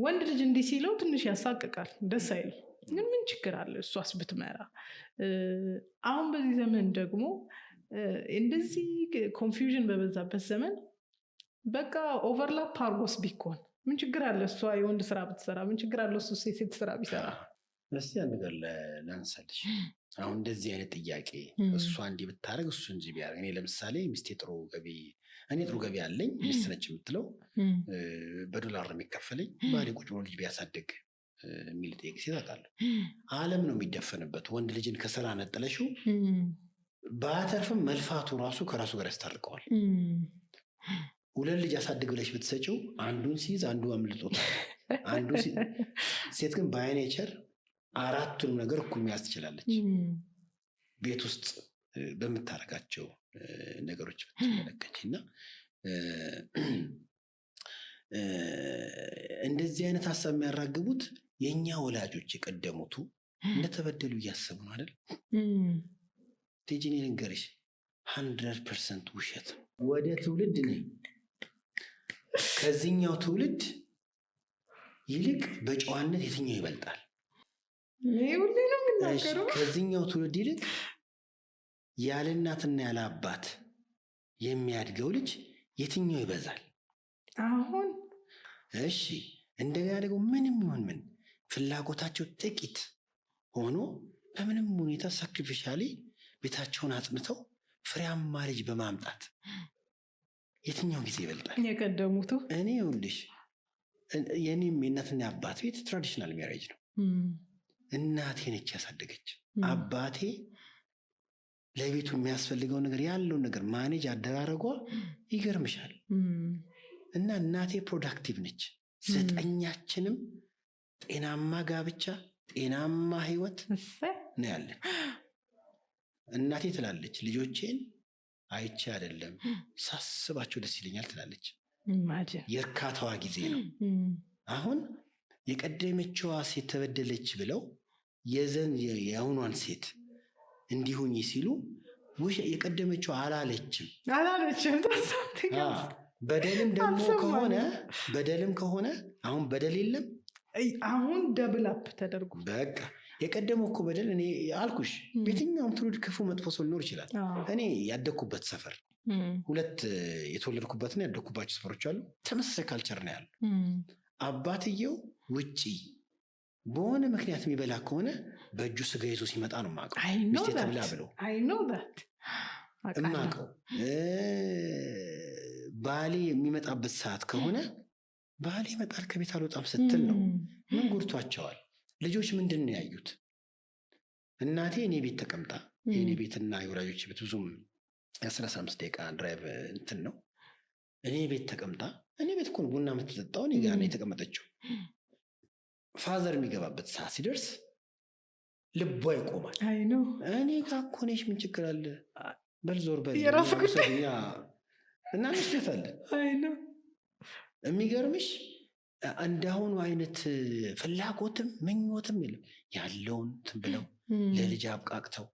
ወንድ ልጅ እንዲህ ሲለው ትንሽ ያሳቅቃል፣ ደስ አይል። ግን ምን ችግር አለ እሷስ ብትመራ? አሁን በዚህ ዘመን ደግሞ እንደዚህ ኮንፊውዥን በበዛበት ዘመን በቃ ኦቨርላፕ አርጎስ ቢኮን ምን ችግር አለ እሷ የወንድ ስራ ብትሰራ? ምን ችግር አለ እሱ ሴት ስራ ቢሰራ? እስቲ ያን ነገር ላንሳልሽ። አሁን እንደዚህ አይነት ጥያቄ እሷ እንዲህ ብታደርግ እሱ እንጂ ቢያደርግ፣ እኔ ለምሳሌ ሚስቴ ጥሩ ገቢ አለኝ ሚስት ነች የምትለው በዶላር ነው የሚከፈለኝ፣ ባሌ ቁጭ ብሎ ልጅ ቢያሳድግ የሚል ጥያቄ ሴት አውቃለሁ። ዓለም ነው የሚደፈንበት። ወንድ ልጅን ከስራ ነጠለሽው ባያተርፍም መልፋቱ ራሱ ከራሱ ጋር ያስታርቀዋል። ሁለት ልጅ አሳድግ ብለሽ ብትሰጪው አንዱን ሲይዝ አንዱ አምልጦታል። ሴት ግን በአይኔቸር አራቱንም ነገር እኩል መያዝ ትችላለች። ቤት ውስጥ በምታረጋቸው ነገሮች ብትመለከች እና እንደዚህ አይነት ሀሳብ የሚያራግቡት የእኛ ወላጆች የቀደሙቱ እንደተበደሉ እያሰቡ ነው አይደል? ቴጂኔ ልንገርሽ 100% ውሸት ወደ ትውልድ ነኝ ከዚህኛው ትውልድ ይልቅ በጨዋነት የትኛው ይበልጣል? ከዚህኛው ትውልድ ይልቅ ያለ እናትና ያለ አባት የሚያድገው ልጅ የትኛው ይበዛል? አሁን እሺ፣ እንደገና ደግሞ ምንም ይሁን ምን ፍላጎታቸው ጥቂት ሆኖ በምንም ሁኔታ ሳክሪፊሻሊ ቤታቸውን አጽንተው ፍሬያማ ልጅ በማምጣት የትኛው ጊዜ ይበልጣል? የቀደሙቱ እኔ ይኸውልሽ የኔም የእናትና አባት ቤት ትራዲሽናል ሜሬጅ ነው። እናቴ ነች ያሳደገች። አባቴ ለቤቱ የሚያስፈልገው ነገር ያለውን ነገር ማኔጅ አደራረጓ ይገርምሻል። እና እናቴ ፕሮዳክቲቭ ነች። 9ኛችንም ጤናማ ጋብቻ፣ ጤናማ ህይወት ነው ያለን። እናቴ ትላለች ልጆቼን አይቼ አይደለም ሳስባቸው ደስ ይለኛል ትላለች። የእርካታዋ ጊዜ ነው። አሁን የቀደመችዋ ሴት ተበደለች ብለው የአሁኗን ሴት እንዲሁኝ ሲሉ የቀደመችው አላለችም። በደልም ደግሞ ከሆነ አሁን በደል የለም። አሁን ደብል አፕ ተደርጎ በቃ የቀደመው እኮ በደል እኔ አልኩሽ፣ የትኛውም ትውልድ ክፉ መጥፎ ሰው ሊኖር ይችላል። እኔ ያደግኩበት ሰፈር 2 የተወለድኩበትና ያደግኩባቸው ሰፈሮች አሉ። ተመሳሳይ ካልቸር ነው ያለው። አባትየው ውጪ በሆነ ምክንያት የሚበላ ከሆነ በእጁ ስጋ ይዞ ሲመጣ ነው የማውቀው። ሚስቴ ተብላ ብለው እማውቀው። ባሌ የሚመጣበት ሰዓት ከሆነ ባሌ ይመጣል ከቤት አልወጣም ስትል ነው። ምን ጉርቷቸዋል? ልጆች ምንድን ነው ያዩት? እናቴ እኔ ቤት ተቀምጣ የእኔ ቤትና የወላጆች ቤት ብዙም 15 ደቂቃ ድራይቭ እንትን ነው። እኔ ቤት ተቀምጣ እኔ ቤት እኮ ቡና የምትጠጣው እኔ ጋር ነው የተቀመጠችው። ፋዘር የሚገባበት ሰዓት ሲደርስ ልቧ ይቆማል። እኔ ጋር እኮ ነሽ፣ ምን ችግር አለ? በል ዞር በል እና ነስደታለን። የሚገርምሽ እንዳሁኑ አይነት ፍላጎትም ምኞትም የለም። ያለውን እንትን ብለው ለልጅ አብቃቅተው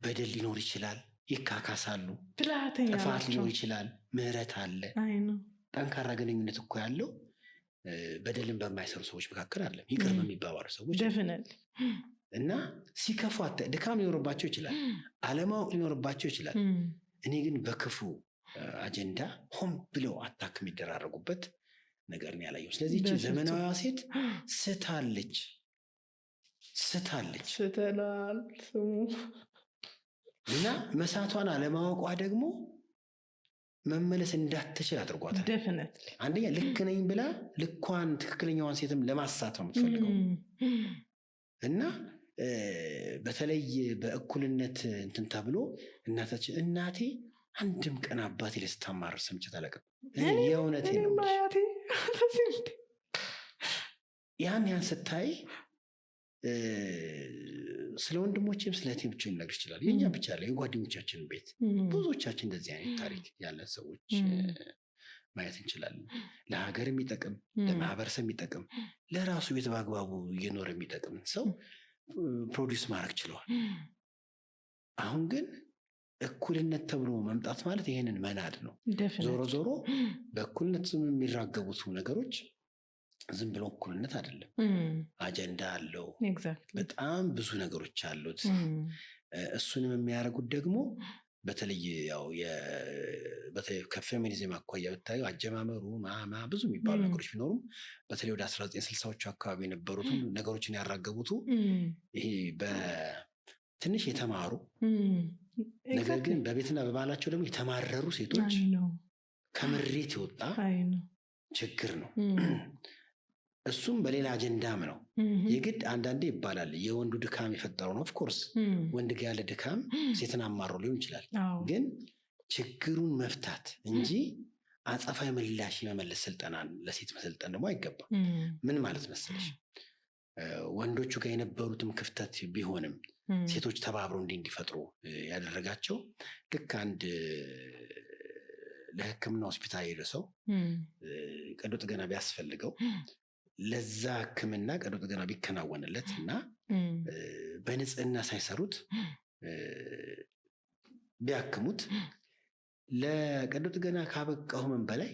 በደል ሊኖር ይችላል፣ ይካካሳሉ። ጥፋት ሊኖር ይችላል፣ ምህረት አለ። ጠንካራ ግንኙነት እኮ ያለው በደልን በማይሰሩ ሰዎች መካከል አለ። ይቅር በሚባባሉ ሰዎች እና ሲከፉ ድካም ሊኖርባቸው ይችላል፣ አለማወቅ ሊኖርባቸው ይችላል። እኔ ግን በክፉ አጀንዳ ሆን ብለው አታክ የሚደራረጉበት ነገር ነው ያላየው። ስለዚህ ዘመናዊዋ ሴት ስታለች ስተላል ስሙ እና መሳቷን አለማወቋ ደግሞ መመለስ እንዳትችል አድርጓታል። አንደኛ ልክ ነኝ ብላ ልኳን ትክክለኛዋን ሴትም ለማሳት ነው የምትፈልገው። እና በተለይ በእኩልነት እንትን ተብሎ እናቴ አንድም ቀን አባቴ ለስታማር ሰምቼ አላውቅም። የእውነቴ ነው። ያን ስታይ ስለ ወንድሞቼም ስለ እህቴም ብቻ ሊነግር ይችላል። የኛ ብቻ ላይ የጓደኞቻችን ቤት ብዙዎቻችን እንደዚህ አይነት ታሪክ ያለን ሰዎች ማየት እንችላለን። ለሀገር የሚጠቅም ለማህበረሰብ የሚጠቅም ለራሱ ቤት በአግባቡ እየኖረ የሚጠቅም ሰው ፕሮዲውስ ማድረግ ችለዋል። አሁን ግን እኩልነት ተብሎ መምጣት ማለት ይሄንን መናድ ነው። ዞሮ በእኩልነት የሚራገቡት ነገሮች ዝም ብሎ እኩልነት አይደለም። አጀንዳ አለው። በጣም ብዙ ነገሮች አሉት። እሱንም የሚያደርጉት ደግሞ በተለይ ያው ከፌሚኒዝም አኳያ ብታዩ አጀማመሩ ብዙ የሚባሉ ነገሮች ቢኖሩም በተለይ ወደ 1960ዎቹ አካባቢ የነበሩት ነገሮችን ያራገቡቱ ይሄ በትንሽ የተማሩ ነገር ግን በቤትና በባህላቸው ደግሞ የተማረሩ ሴቶች ከምሬት የወጣ ችግር ነው። እሱም በሌላ አጀንዳም ነው። የግድ አንዳንዴ ይባላል የወንዱ ድካም የፈጠረው ነው። ኦፍኮርስ ወንድ ጋር ያለ ድካም ሴትን አማሮ ሊሆን ይችላል። ግን ችግሩን መፍታት እንጂ አጸፋዊ ምላሽ የመመለስ ስልጠናን ለሴት መሰልጠን ደግሞ አይገባም። ምን ማለት መሰለሽ፣ ወንዶቹ ጋር የነበሩትም ክፍተት ቢሆንም ሴቶች ተባብረው እንዲፈጥሩ ያደረጋቸው ልክ አንድ ለሕክምና ሆስፒታል ሄደ ሰው ቀዶ ጥገና ቢያስፈልገው ለዛ ሕክምና ቀዶ ጥገና ቢከናወንለት እና በንጽህና ሳይሰሩት ቢያክሙት ለቀዶ ጥገና ካበቃው ህመም በላይ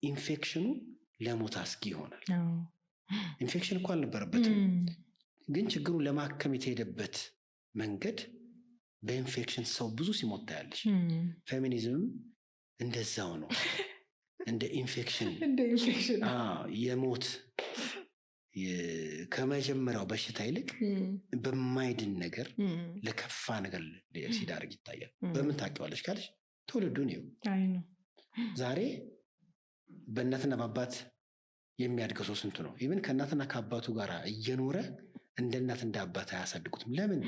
ኢንፌክሽኑ ለሞት አስጊ ይሆናል። ኢንፌክሽን እኮ አልነበረበትም፣ ግን ችግሩን ለማከም የተሄደበት መንገድ በኢንፌክሽን ሰው ብዙ ሲሞት ታያለሽ። ፌሚኒዝምም እንደዛው ነው። እንደ ኢንፌክሽን የሞት ከመጀመሪያው በሽታ ይልቅ በማይድን ነገር ለከፋ ነገር ሲዳርግ ይታያል። በምን ታውቂዋለሽ ካለሽ ትውልዱን ይኸው ዛሬ በእናትና በአባት የሚያድገው ሰው ስንቱ ነው? ኢቭን ከእናትና ከአባቱ ጋር እየኖረ እንደ እናት እንደ አባት አያሳድጉትም። ለምን?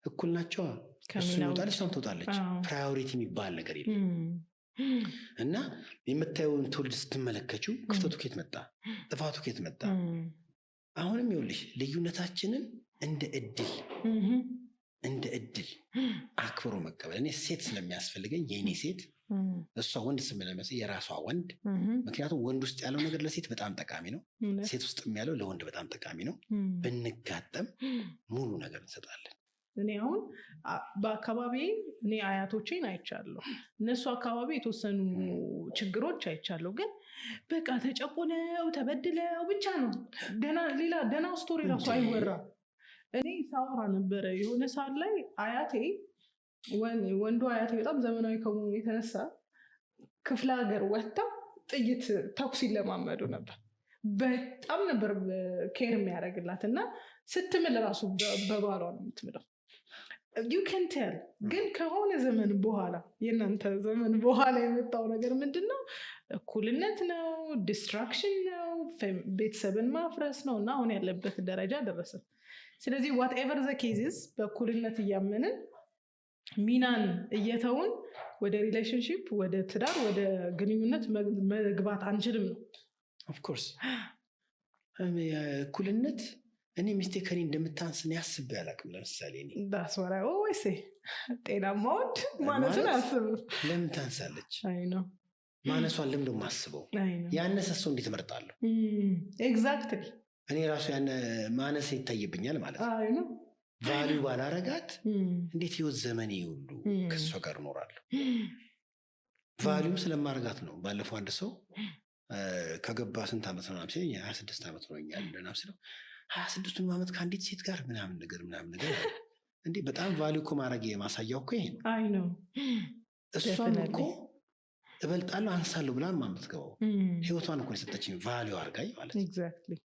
እኩል ናቸዋ። እሱ ይወጣል፣ እሷም ትወጣለች። ፕራዮሪቲ የሚባል ነገር የለም። እና የምታየውን ትውልድ ስትመለከችው ክፍተቱ ከየት መጣ? ጥፋቱ ከየት መጣ? አሁንም ይኸውልሽ ልዩነታችንን እንደ እድል አክብሮ መቀበል። እኔ ሴት ስለሚያስፈልገኝ የእኔ ሴት፣ እሷ ወንድ ስለሚመስል የራሷ ወንድ። ምክንያቱም ወንድ ውስጥ ያለው ነገር ለሴት በጣም ጠቃሚ ነው፣ ሴት ውስጥ ያለው ለወንድ በጣም ጠቃሚ ነው። ብንጋጠም ሙሉ ነገር እንሰጣለን። እኔ አሁን በአካባቢ እኔ አያቶቼን አይቻለሁ። እነሱ አካባቢ የተወሰኑ ችግሮች አይቻለሁ። ግን በቃ ተጨቁነው ተበድለው ብቻ ነው። ሌላ ደህና ስቶሪ ራሱ አይወራም። እኔ ሳወራ ነበረ የሆነ ሰዓት ላይ አያቴ ወንዱ አያቴ በጣም ዘመናዊ ከመሆኑ የተነሳ ክፍለ ሀገር ወጥተው ጥይት ተኩስ ይለማመዱ ነበር። በጣም ነበር ኬር የሚያደርግላት እና ስትምል ራሱ በባሏ ነው የምትምለው። you can tell። ግን ከሆነ ዘመን በኋላ የእናንተ ዘመን በኋላ የመጣው ነገር ምንድነው? እኩልነት ነው፣ ዲስትራክሽን ነው፣ ቤተሰብን ማፍረስ ነው እና አሁን ያለበት ደረጃ ደረሰ። ስለዚህ whatever the cases በእኩልነት እያመንን ሚናን እየተውን ወደ ሪሌሽንሺፕ፣ ወደ ትዳር፣ ወደ ግንኙነት መግባት አንችልም ነው። ኦፍ ኮርስ እኩልነት እኔ ሚስቴ ከኔ እንደምታንስን ያስብ ያላቅም። ለምሳሌ ዳስወራ ወይሴ ጤናማ ወንድ ማለትን አስብ። ለምን ታንሳለች? ማነሷን ለምን ደሞ አስበው? ያነሰ ሰው እንዴት እመርጣለሁ? ኤግዛክትሊ። እኔ ራሱ ያነ ማነስ ይታይብኛል ማለት ነው። ቫልዩ ባላረጋት እንዴት ህይወት ዘመኔ ሁሉ ከሷ ጋር እኖራለሁ? ቫልዩ ስለማረጋት ነው። ባለፈው አንድ ሰው ከገባ ስንት ዓመት ነው ናም ሲለኝ 26 ዓመት ነው ያለው ስለው 26ቱን ዓመት ከአንዲት ሴት ጋር ምናምን ነገር እንዴ በጣም ቫልዩ እኮ ማድረግ የማሳያው እኮ ይሄ ነው። እሷም እኮ እበልጣለሁ አንሳለሁ ብላ የምትገባው ህይወቷን እኮ የሰጠችኝ ቫልዩ አርጋኝ ማለት ነው።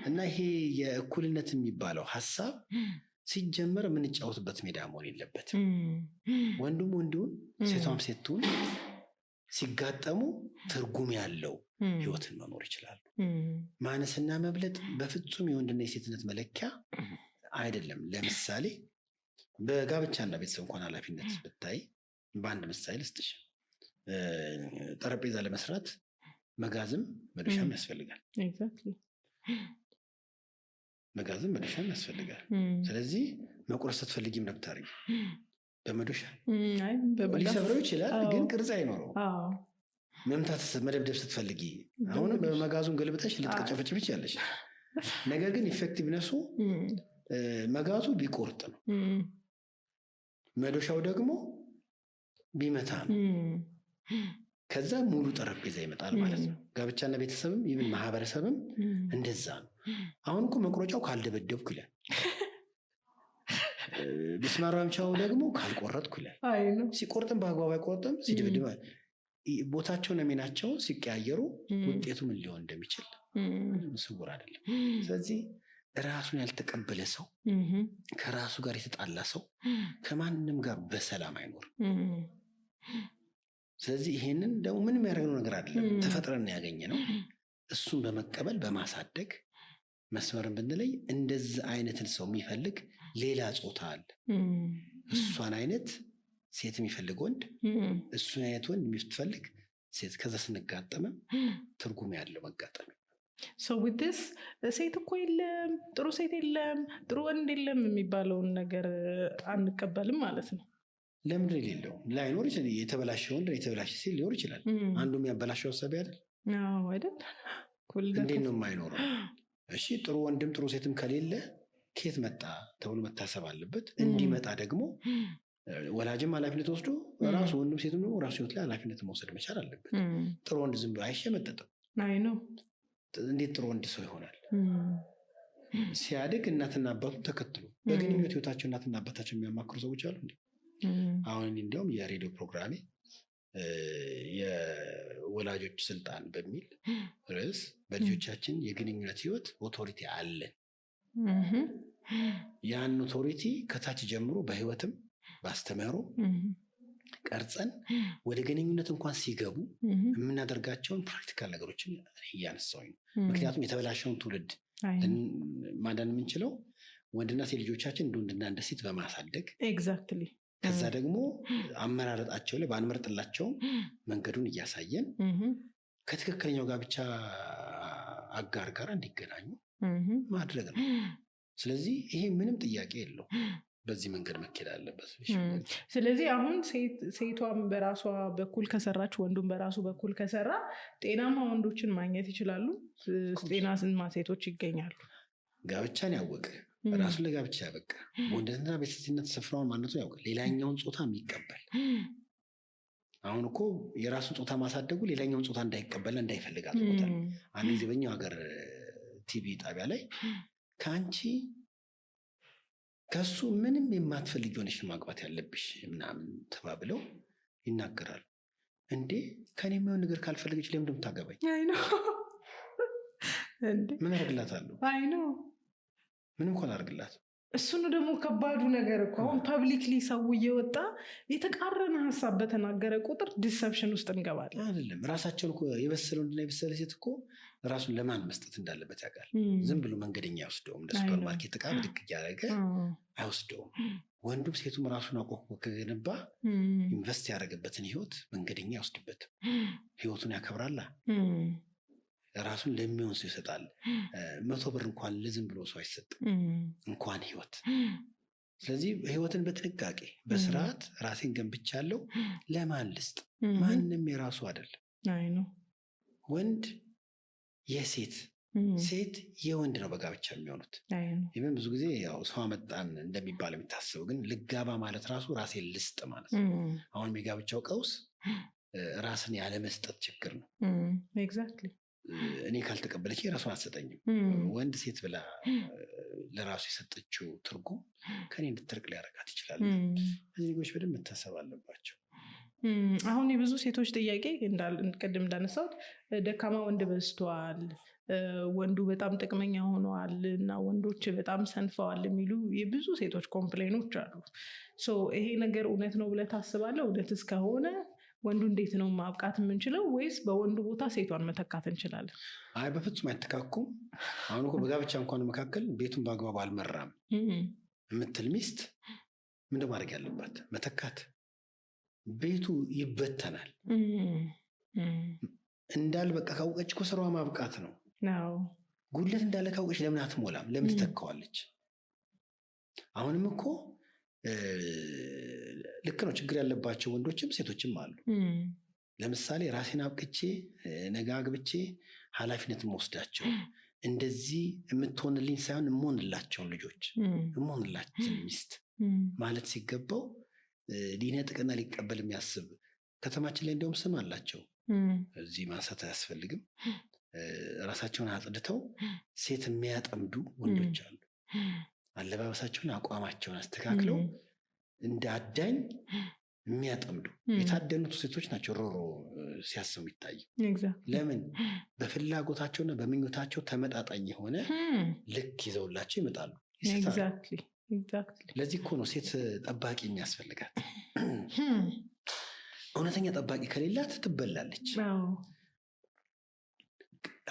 እና ይሄ የእኩልነት የሚባለው ሀሳብ ሲጀመር የምንጫወትበት ሜዳ መሆን የለበትም። ወንዱም ወንዱን ሴቷም ሴቱን ሲጋጠሙ ትርጉም ያለው ህይወትን መኖር ይችላሉ። ማነስና መብለጥ በፍጹም የወንድና የሴትነት መለኪያ አይደለም። ለምሳሌ በጋብቻና ቤተሰብ እንኳን ኃላፊነት ብታይ በአንድ ምሳሌ ልስጥሽ። ጠረጴዛ ለመስራት መጋዝም መዶሻም ያስፈልጋል። መጋዝም መዶሻም ያስፈልጋል። ስለዚህ መቁረስ ስትፈልጊ ምን ብታረጊ? በመዶሻ ሊሰብረው ይችላል፣ ግን ቅርጽ አይኖረው። መምታት መደብደብ ስትፈልጊ አሁንም በመጋዙን ገልብጠሽ ልትቀጨፈጭፍ ይችላልሽ። ነገር ግን ኢፌክቲቭነሱ መጋዙ ቢቆርጥ ነው፣ መዶሻው ደግሞ ቢመታ ነው። ከዛ ሙሉ ጠረጴዛ ይመጣል ማለት ነው። ጋብቻና ቤተሰብም ይብን ማህበረሰብም እንደዛ ነው። አሁን እኮ መቁረጫው ካልደበደብኩ ይላል፣ ቢስማር ማምቻው ደግሞ ካልቆረጥኩ ይላል። ሲቆርጥም በአግባቡ አይቆርጥም፣ ሲደበድብ ቦታቸውና ሚናቸው ሲቀያየሩ ውጤቱ ምን ሊሆን እንደሚችል ስውር አይደለም። ስለዚህ ራሱን ያልተቀበለ ሰው፣ ከራሱ ጋር የተጣላ ሰው ከማንም ጋር በሰላም አይኖርም። ስለዚህ ይሄንን ደግሞ ምንም ያደረግነው ነገር አይደለም፣ ተፈጥረን ያገኘ ነው። እሱን በመቀበል በማሳደግ መስመርን ብንለይ እንደዚህ አይነትን ሰው የሚፈልግ ሌላ ጾታ አለ። እሷን አይነት ሴት የሚፈልግ ወንድ፣ እሱን አይነት ወንድ የሚፈልግ ሴት። ከዛ ስንጋጠመ ትርጉም ያለው መጋጠም። ዊትስ ሴት እኮ የለም፣ ጥሩ ሴት የለም፣ ጥሩ ወንድ የለም የሚባለውን ነገር አንቀበልም ማለት ነው። ለምንድን የሌለው? ላይኖር ይችላል። የተበላሸ ወንድ የተበላሸ ሴት ሊኖር ይችላል። አንዱ የሚያበላሸው ሀሳብ አይደል? አይደል? እንዴት ነው የማይኖረው? እሺ ጥሩ ወንድም ጥሩ ሴትም ከሌለ ከየት መጣ ተብሎ መታሰብ አለበት። እንዲመጣ ደግሞ ወላጅም ኃላፊነት ወስዶ ራሱ ወንድም ሴትም ደግሞ ራሱ ህይወት ላይ ኃላፊነት መውሰድ መቻል አለበት። ጥሩ ወንድ ዝም ብሎ አይሸመጠጥም። እንዴት ጥሩ ወንድ ሰው ይሆናል? ሲያድግ እናትና አባቱን ተከትሎ በግንኙነት ህይወታቸው እናትና አባታቸው የሚያማክሩ ሰዎች አሉ እንዴ? አሁን እንዲያውም የሬዲዮ ፕሮግራሜ የወላጆች ስልጣን በሚል ርዕስ በልጆቻችን የግንኙነት ህይወት ኦቶሪቲ አለን። ያን ኦቶሪቲ ከታች ጀምሮ በህይወትም ባስተማሩ ቀርጸን ወደ ግንኙነት እንኳን ሲገቡ የምናደርጋቸውን ፕራክቲካል ነገሮችን እያነሳሁኝ ነው። ምክንያቱም የተበላሸውን ትውልድ ማዳን የምንችለው ወንድና ሴት ልጆቻችን እንደ ወንድና እንደ ሴት በማሳደግ ኤግዛክትሊ ከዛ ደግሞ አመራረጣቸው ላይ ባንመርጥላቸውም መንገዱን እያሳየን ከትክክለኛው ጋብቻ አጋር ጋር እንዲገናኙ ማድረግ ነው። ስለዚህ ይሄ ምንም ጥያቄ የለው፣ በዚህ መንገድ መኬድ አለበት። ስለዚህ አሁን ሴቷም በራሷ በኩል ከሰራች ወንዱም በራሱ በኩል ከሰራ ጤናማ ወንዶችን ማግኘት ይችላሉ። ጤናማ ሴቶች ይገኛሉ። ጋብቻን ያወቀ ራሱን ለጋብቻ ያበቃ ወንድነትና ቤተሰብነት ስፍራውን ማንነቱን ያውቅ ሌላኛውን ጾታ የሚቀበል አሁን እኮ የራሱን ጾታ ማሳደጉ ሌላኛውን ጾታ እንዳይቀበል እንዳይፈልግ አድርጎታል። አንድ ጊዜ በኛው ሀገር ቲቪ ጣቢያ ላይ ከአንቺ ከሱ ምንም የማትፈልግ ሆነሽ ማግባት ያለብሽ ምናምን ተባብለው ይናገራሉ። እንዴ ከኔ የሚሆን ነገር ካልፈለገች ለምን እንደምታገባኝ? ምን አደርግላታለሁ? ምንም እንኳን አደርግላት። እሱን ደግሞ ከባዱ ነገር እኮ አሁን ፐብሊክሊ ሰው እየወጣ የተቃረነ ሀሳብ በተናገረ ቁጥር ዲሰፕሽን ውስጥ እንገባለን። አይደለም ራሳቸውን እኮ የበሰለ ወንድና የበሰለ ሴት እኮ ራሱን ለማን መስጠት እንዳለበት ያውቃል። ዝም ብሎ መንገደኛ አይወስደውም። እንደ ሱፐር ማርኬት እቃ ብድግ እያደረገ አይወስደውም። ወንዱም ሴቱም ራሱን አቆቁ ከገነባ ኢንቨስት ያደረገበትን ህይወት መንገደኛ አይወስድበትም። ህይወቱን ያከብራላ። ራሱን ለሚሆን ሰው ይሰጣል። 100 ብር እንኳን ለዝም ብሎ ሰው አይሰጥም እንኳን ህይወት። ስለዚህ ህይወትን በጥንቃቄ በስርዓት ራሴን ገንብቻለሁ። ለማን ልስጥ? ማንም የራሱ አይደለም። ወንድ የሴት ሴት የወንድ ነው በጋብቻ የሚሆኑት። ይህም ብዙ ጊዜ ያው ሰው አመጣን እንደሚባል የሚታሰበው ግን ልጋባ ማለት ራሱ ራሴን ልስጥ ማለት ነው። አሁን የጋብቻው ቀውስ ራስን ያለመስጠት ችግር ነው። ኤግዛክትሊ እኔ ካልተቀበለች ራሱን አትሰጠኝም። ወንድ ሴት ብላ ለራሱ የሰጠችው ትርጉም ከኔ እንድትርቅ ሊያረጋት ይችላል። እዚህ ነገሮች በደንብ መታሰብ አለባቸው። አሁን የብዙ ሴቶች ጥያቄ ቅድም እንዳነሳሁት ደካማ ወንድ በዝቷል፣ ወንዱ በጣም ጥቅመኛ ሆነዋል እና ወንዶች በጣም ሰንፈዋል የሚሉ የብዙ ሴቶች ኮምፕሌኖች አሉ። ይሄ ነገር እውነት ነው ብለህ ታስባለህ? እውነትስ ከሆነ ወንዱ እንዴት ነው ማብቃት የምንችለው? ወይስ በወንዱ ቦታ ሴቷን መተካት እንችላለን? አይ በፍጹም አይተካኩም። አሁን እኮ በጋብቻ እንኳን መካከል ቤቱን በአግባቡ አልመራም የምትል ሚስት ምንድን ማድረግ ያለባት? መተካት። ቤቱ ይበተናል። እንዳልበቃ ካወቀች እኮ ስራዋ ማብቃት ነው። ጉድለት እንዳለ ካወቀች ለምን አትሞላም? ለምን ትተካዋለች? አሁንም እኮ ልክ ነው። ችግር ያለባቸው ወንዶችም ሴቶችም አሉ። ለምሳሌ ራሴን አብቅቼ ነገ አግብቼ ኃላፊነት መወስዳቸው እንደዚህ የምትሆንልኝ ሳይሆን የምሆንላቸውን ልጆች የምሆንላችን ሚስት ማለት ሲገባው ሊነጥቅና ሊቀበል የሚያስብ ከተማችን ላይ እንዲሁም ስም አላቸው። እዚህ ማንሳት አያስፈልግም። ራሳቸውን አጽድተው ሴት የሚያጠምዱ ወንዶች አሉ። አለባበሳቸውን አቋማቸውን አስተካክለው እንደ አዳኝ የሚያጠምዱ የታደኑት ሴቶች ናቸው። ሮሮ ሲያስቡ ይታይ። ለምን? በፍላጎታቸውና በምኞታቸው ተመጣጣኝ የሆነ ልክ ይዘውላቸው ይመጣሉ። ለዚህ እኮ ነው ሴት ጠባቂ የሚያስፈልጋት። እውነተኛ ጠባቂ ከሌላት ትበላለች።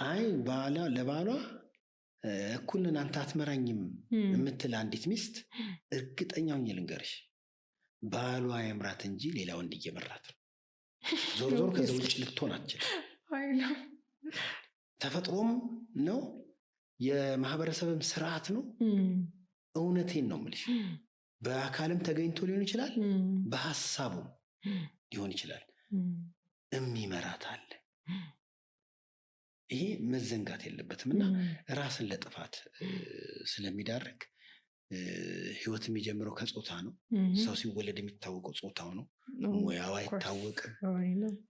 አይ ለባሏ እኩልን አንተ አትመራኝም የምትል አንዲት ሚስት እርግጠኛው ልንገርሽ ባሏ የምራት እንጂ ሌላ ወንድ እየመራት ነው። ዞር ዞር ከዛ ውጭ ልትሆን አትችልም። ተፈጥሮም ነው የማህበረሰብም ስርዓት ነው። እውነቴን ነው የምልሽ። በአካልም ተገኝቶ ሊሆን ይችላል፣ በሀሳቡም ሊሆን ይችላል። የሚመራት አለ። ይሄ መዘንጋት የለበትም እና ራስን ለጥፋት ስለሚዳርግ ህይወት የሚጀምረው ከጾታ ነው። ሰው ሲወለድ የሚታወቀው ጾታው ነው። ሙያው አይታወቅም፣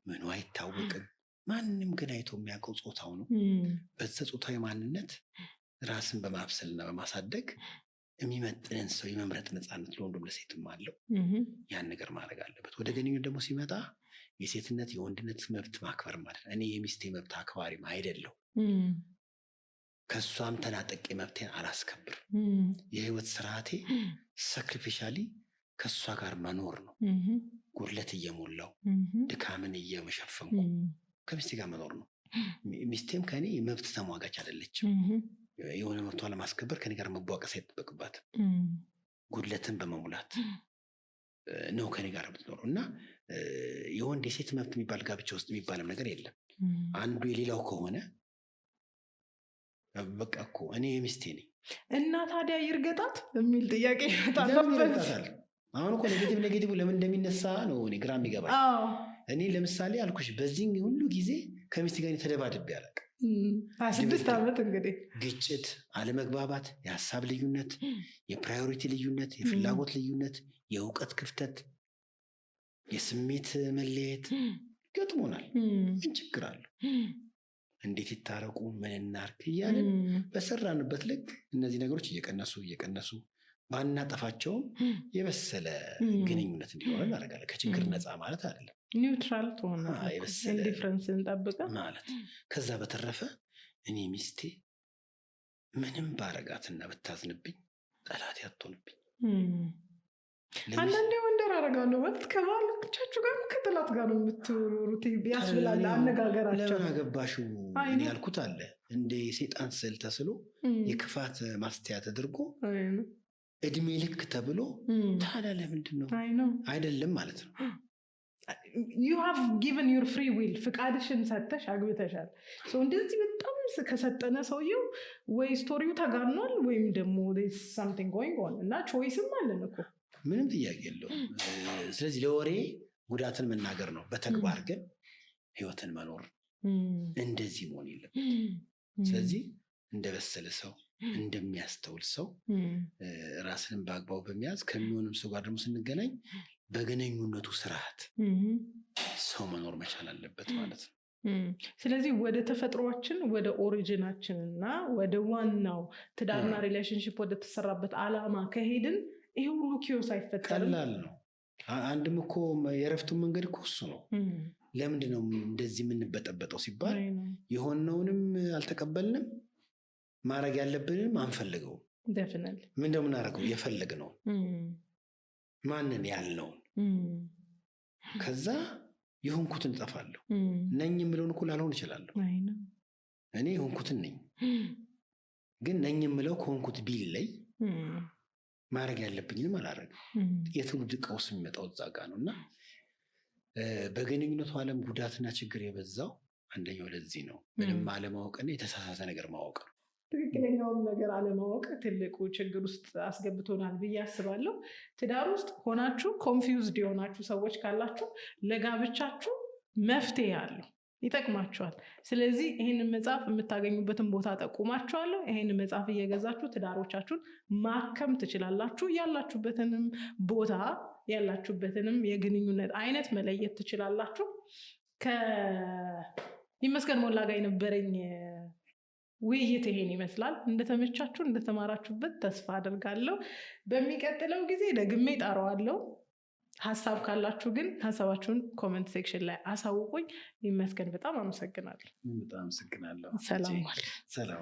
ምኑ አይታወቅም። ማንም ግን አይቶ የሚያውቀው ጾታው ነው። በዛ ጾታዊ ማንነት ራስን በማብሰልና በማሳደግ የሚመጥንን ሰው የመምረጥ ነፃነት ለወንዱም ለሴትም አለው። ያን ነገር ማድረግ አለበት። ወደ ግንኙነት ደግሞ ሲመጣ የሴትነት የወንድነት መብት ማክበር ማለት እኔ የሚስቴ መብት አክባሪም አይደለሁ፣ ከሷም ተናጠቄ መብቴን አላስከብር። የህይወት ስርዓቴ ሳክሪፊሻሊ ከሷ ጋር መኖር ነው። ጉድለት እየሞላው ድካምን እየመሸፈንኩ ከሚስቴ ጋር መኖር ነው። ሚስቴም ከኔ መብት ተሟጋች አይደለችም። የሆነ መብቷ ለማስከበር ከኔ ጋር መቧቀስ አይጠበቅባትም። ጉድለትን በመሙላት ነው ከኔ ጋር የምትኖረው እና የወንድ የሴት መብት የሚባል ጋብቻ ውስጥ የሚባልም ነገር የለም። አንዱ የሌላው ከሆነ በቃ እኮ እኔ የሚስቴ ነኝ እና ታዲያ ይርገጣት የሚል ጥያቄ ይመጣል። አሁን እኮ ኔጌቲቭ ለምን እንደሚነሳ ነው እኔ ግራ የሚገባኝ። እኔ ለምሳሌ አልኩሽ በዚህ ሁሉ ጊዜ ከሚስቴ ጋር ተደባድቤ አላውቅም። 26 ዓመት እንግዲህ ግጭት፣ አለመግባባት፣ የሀሳብ ልዩነት፣ የፕራዮሪቲ ልዩነት፣ የፍላጎት ልዩነት፣ የእውቀት ክፍተት፣ የስሜት መለየት ገጥሞናል። ምን ችግር አለው? እንዴት ይታረቁ፣ ምን እናርግ እያለን በሰራንበት ልክ እነዚህ ነገሮች እየቀነሱ ባናጠፋቸውም የበሰለ ግንኙነት እንዲሆን እናደርጋለን። ከችግር ነፃ ማለት አይደለም፣ ኒውትራል ትሆነ ዲፍረንስን ጠብቀ ማለት። ከዛ በተረፈ እኔ ሚስቴ ምንም ባረጋትና ብታዝንብኝ ጠላት ያትሆንብኝ። አንዳንዴ ወንደር አረጋለሁ ማለት ከባሎቻችሁ ጋር ከጠላት ጋር ነው የምትኖሩት ያስብላል አነጋገራቸው። ለምን አገባሽው ያልኩት አለ እንደ የሴጣን ስዕል ተስሎ የክፋት ማስተያ ተደርጎ እድሜ ልክ ተብሎ ታዲያ ለምንድን ነው አይደለም ማለት ነው። you have given your free will ፍቃድሽን ሰጥተሽ አግብተሻል። እንደዚህ በጣም ከሰጠነ ሰውየው ወይ ስቶሪው ተጋኗል ወይም ደግሞ there's something going on እና ቾይስም አለን እኮ ምንም ጥያቄ የለውም። ስለዚህ ለወሬ ጉዳትን መናገር ነው፣ በተግባር ግን ህይወትን መኖር እንደዚህ መሆን የለበትም። ስለዚህ እንደበሰለ ሰው እንደሚያስተውል ሰው ራስን በአግባቡ በመያዝ ከሚሆንም ሰው ጋር ደግሞ ስንገናኝ በግንኙነቱ ስርዓት ሰው መኖር መቻል አለበት ማለት ነው። ስለዚህ ወደ ተፈጥሯችን ወደ ኦሪጂናችን እና ወደ ዋናው ትዳርና ሪሌሽንሽፕ ወደ ተሰራበት ዓላማ ከሄድን ይሄ ሁሉ ኪዮስ አይፈጠርም። ቀላል ነው። አንድም እኮ የረፍቱን መንገድ እኮ እሱ ነው። ለምንድነው እንደዚህ የምንበጠበጠው ሲባል የሆነውንም አልተቀበልንም፣ ማድረግ ያለብንም አንፈልገው። ምን እንደምናደርገው የፈለግነው ማንን ያልነውን ከዛ የሆንኩትን እጠፋለሁ። ነኝ የምለውን እኮ ላልሆን እችላለሁ። እኔ የሆንኩትን ነኝ፣ ግን ነኝ የምለው ከሆንኩት ቢለይ ማድረግ ያለብኝንም አላደርግም። የትውልድ ቀውስ የሚመጣው እዛ ጋ ነው እና በግንኙነቱ ዓለም ጉዳትና ችግር የበዛው አንደኛው ለዚህ ነው። ምንም አለማወቅና የተሳሳተ ነገር ማወቅ ነው። ትክክለኛውን ነገር አለማወቅ ትልቁ ችግር ውስጥ አስገብቶናል ብዬ አስባለሁ። ትዳር ውስጥ ሆናችሁ ኮንፊውዝድ የሆናችሁ ሰዎች ካላችሁ ለጋብቻችሁ መፍትሄ አለው፣ ይጠቅማችኋል። ስለዚህ ይህንን መጽሐፍ የምታገኙበትን ቦታ ጠቁማችኋለሁ። ይህንን መጽሐፍ እየገዛችሁ ትዳሮቻችሁን ማከም ትችላላችሁ። ያላችሁበትንም ቦታ ያላችሁበትንም የግንኙነት አይነት መለየት ትችላላችሁ። ከይመስገን ሞላ ጋር የነበረኝ ውይይት ይሄን ይመስላል። እንደተመቻችሁ እንደተማራችሁበት ተስፋ አደርጋለሁ። በሚቀጥለው ጊዜ ደግሜ ጠራዋለሁ። ሀሳብ ካላችሁ ግን ሀሳባችሁን ኮመንት ሴክሽን ላይ አሳውቁኝ። ይመስገን በጣም አመሰግናለሁ። በጣም አመሰግናለሁ። ሰላም።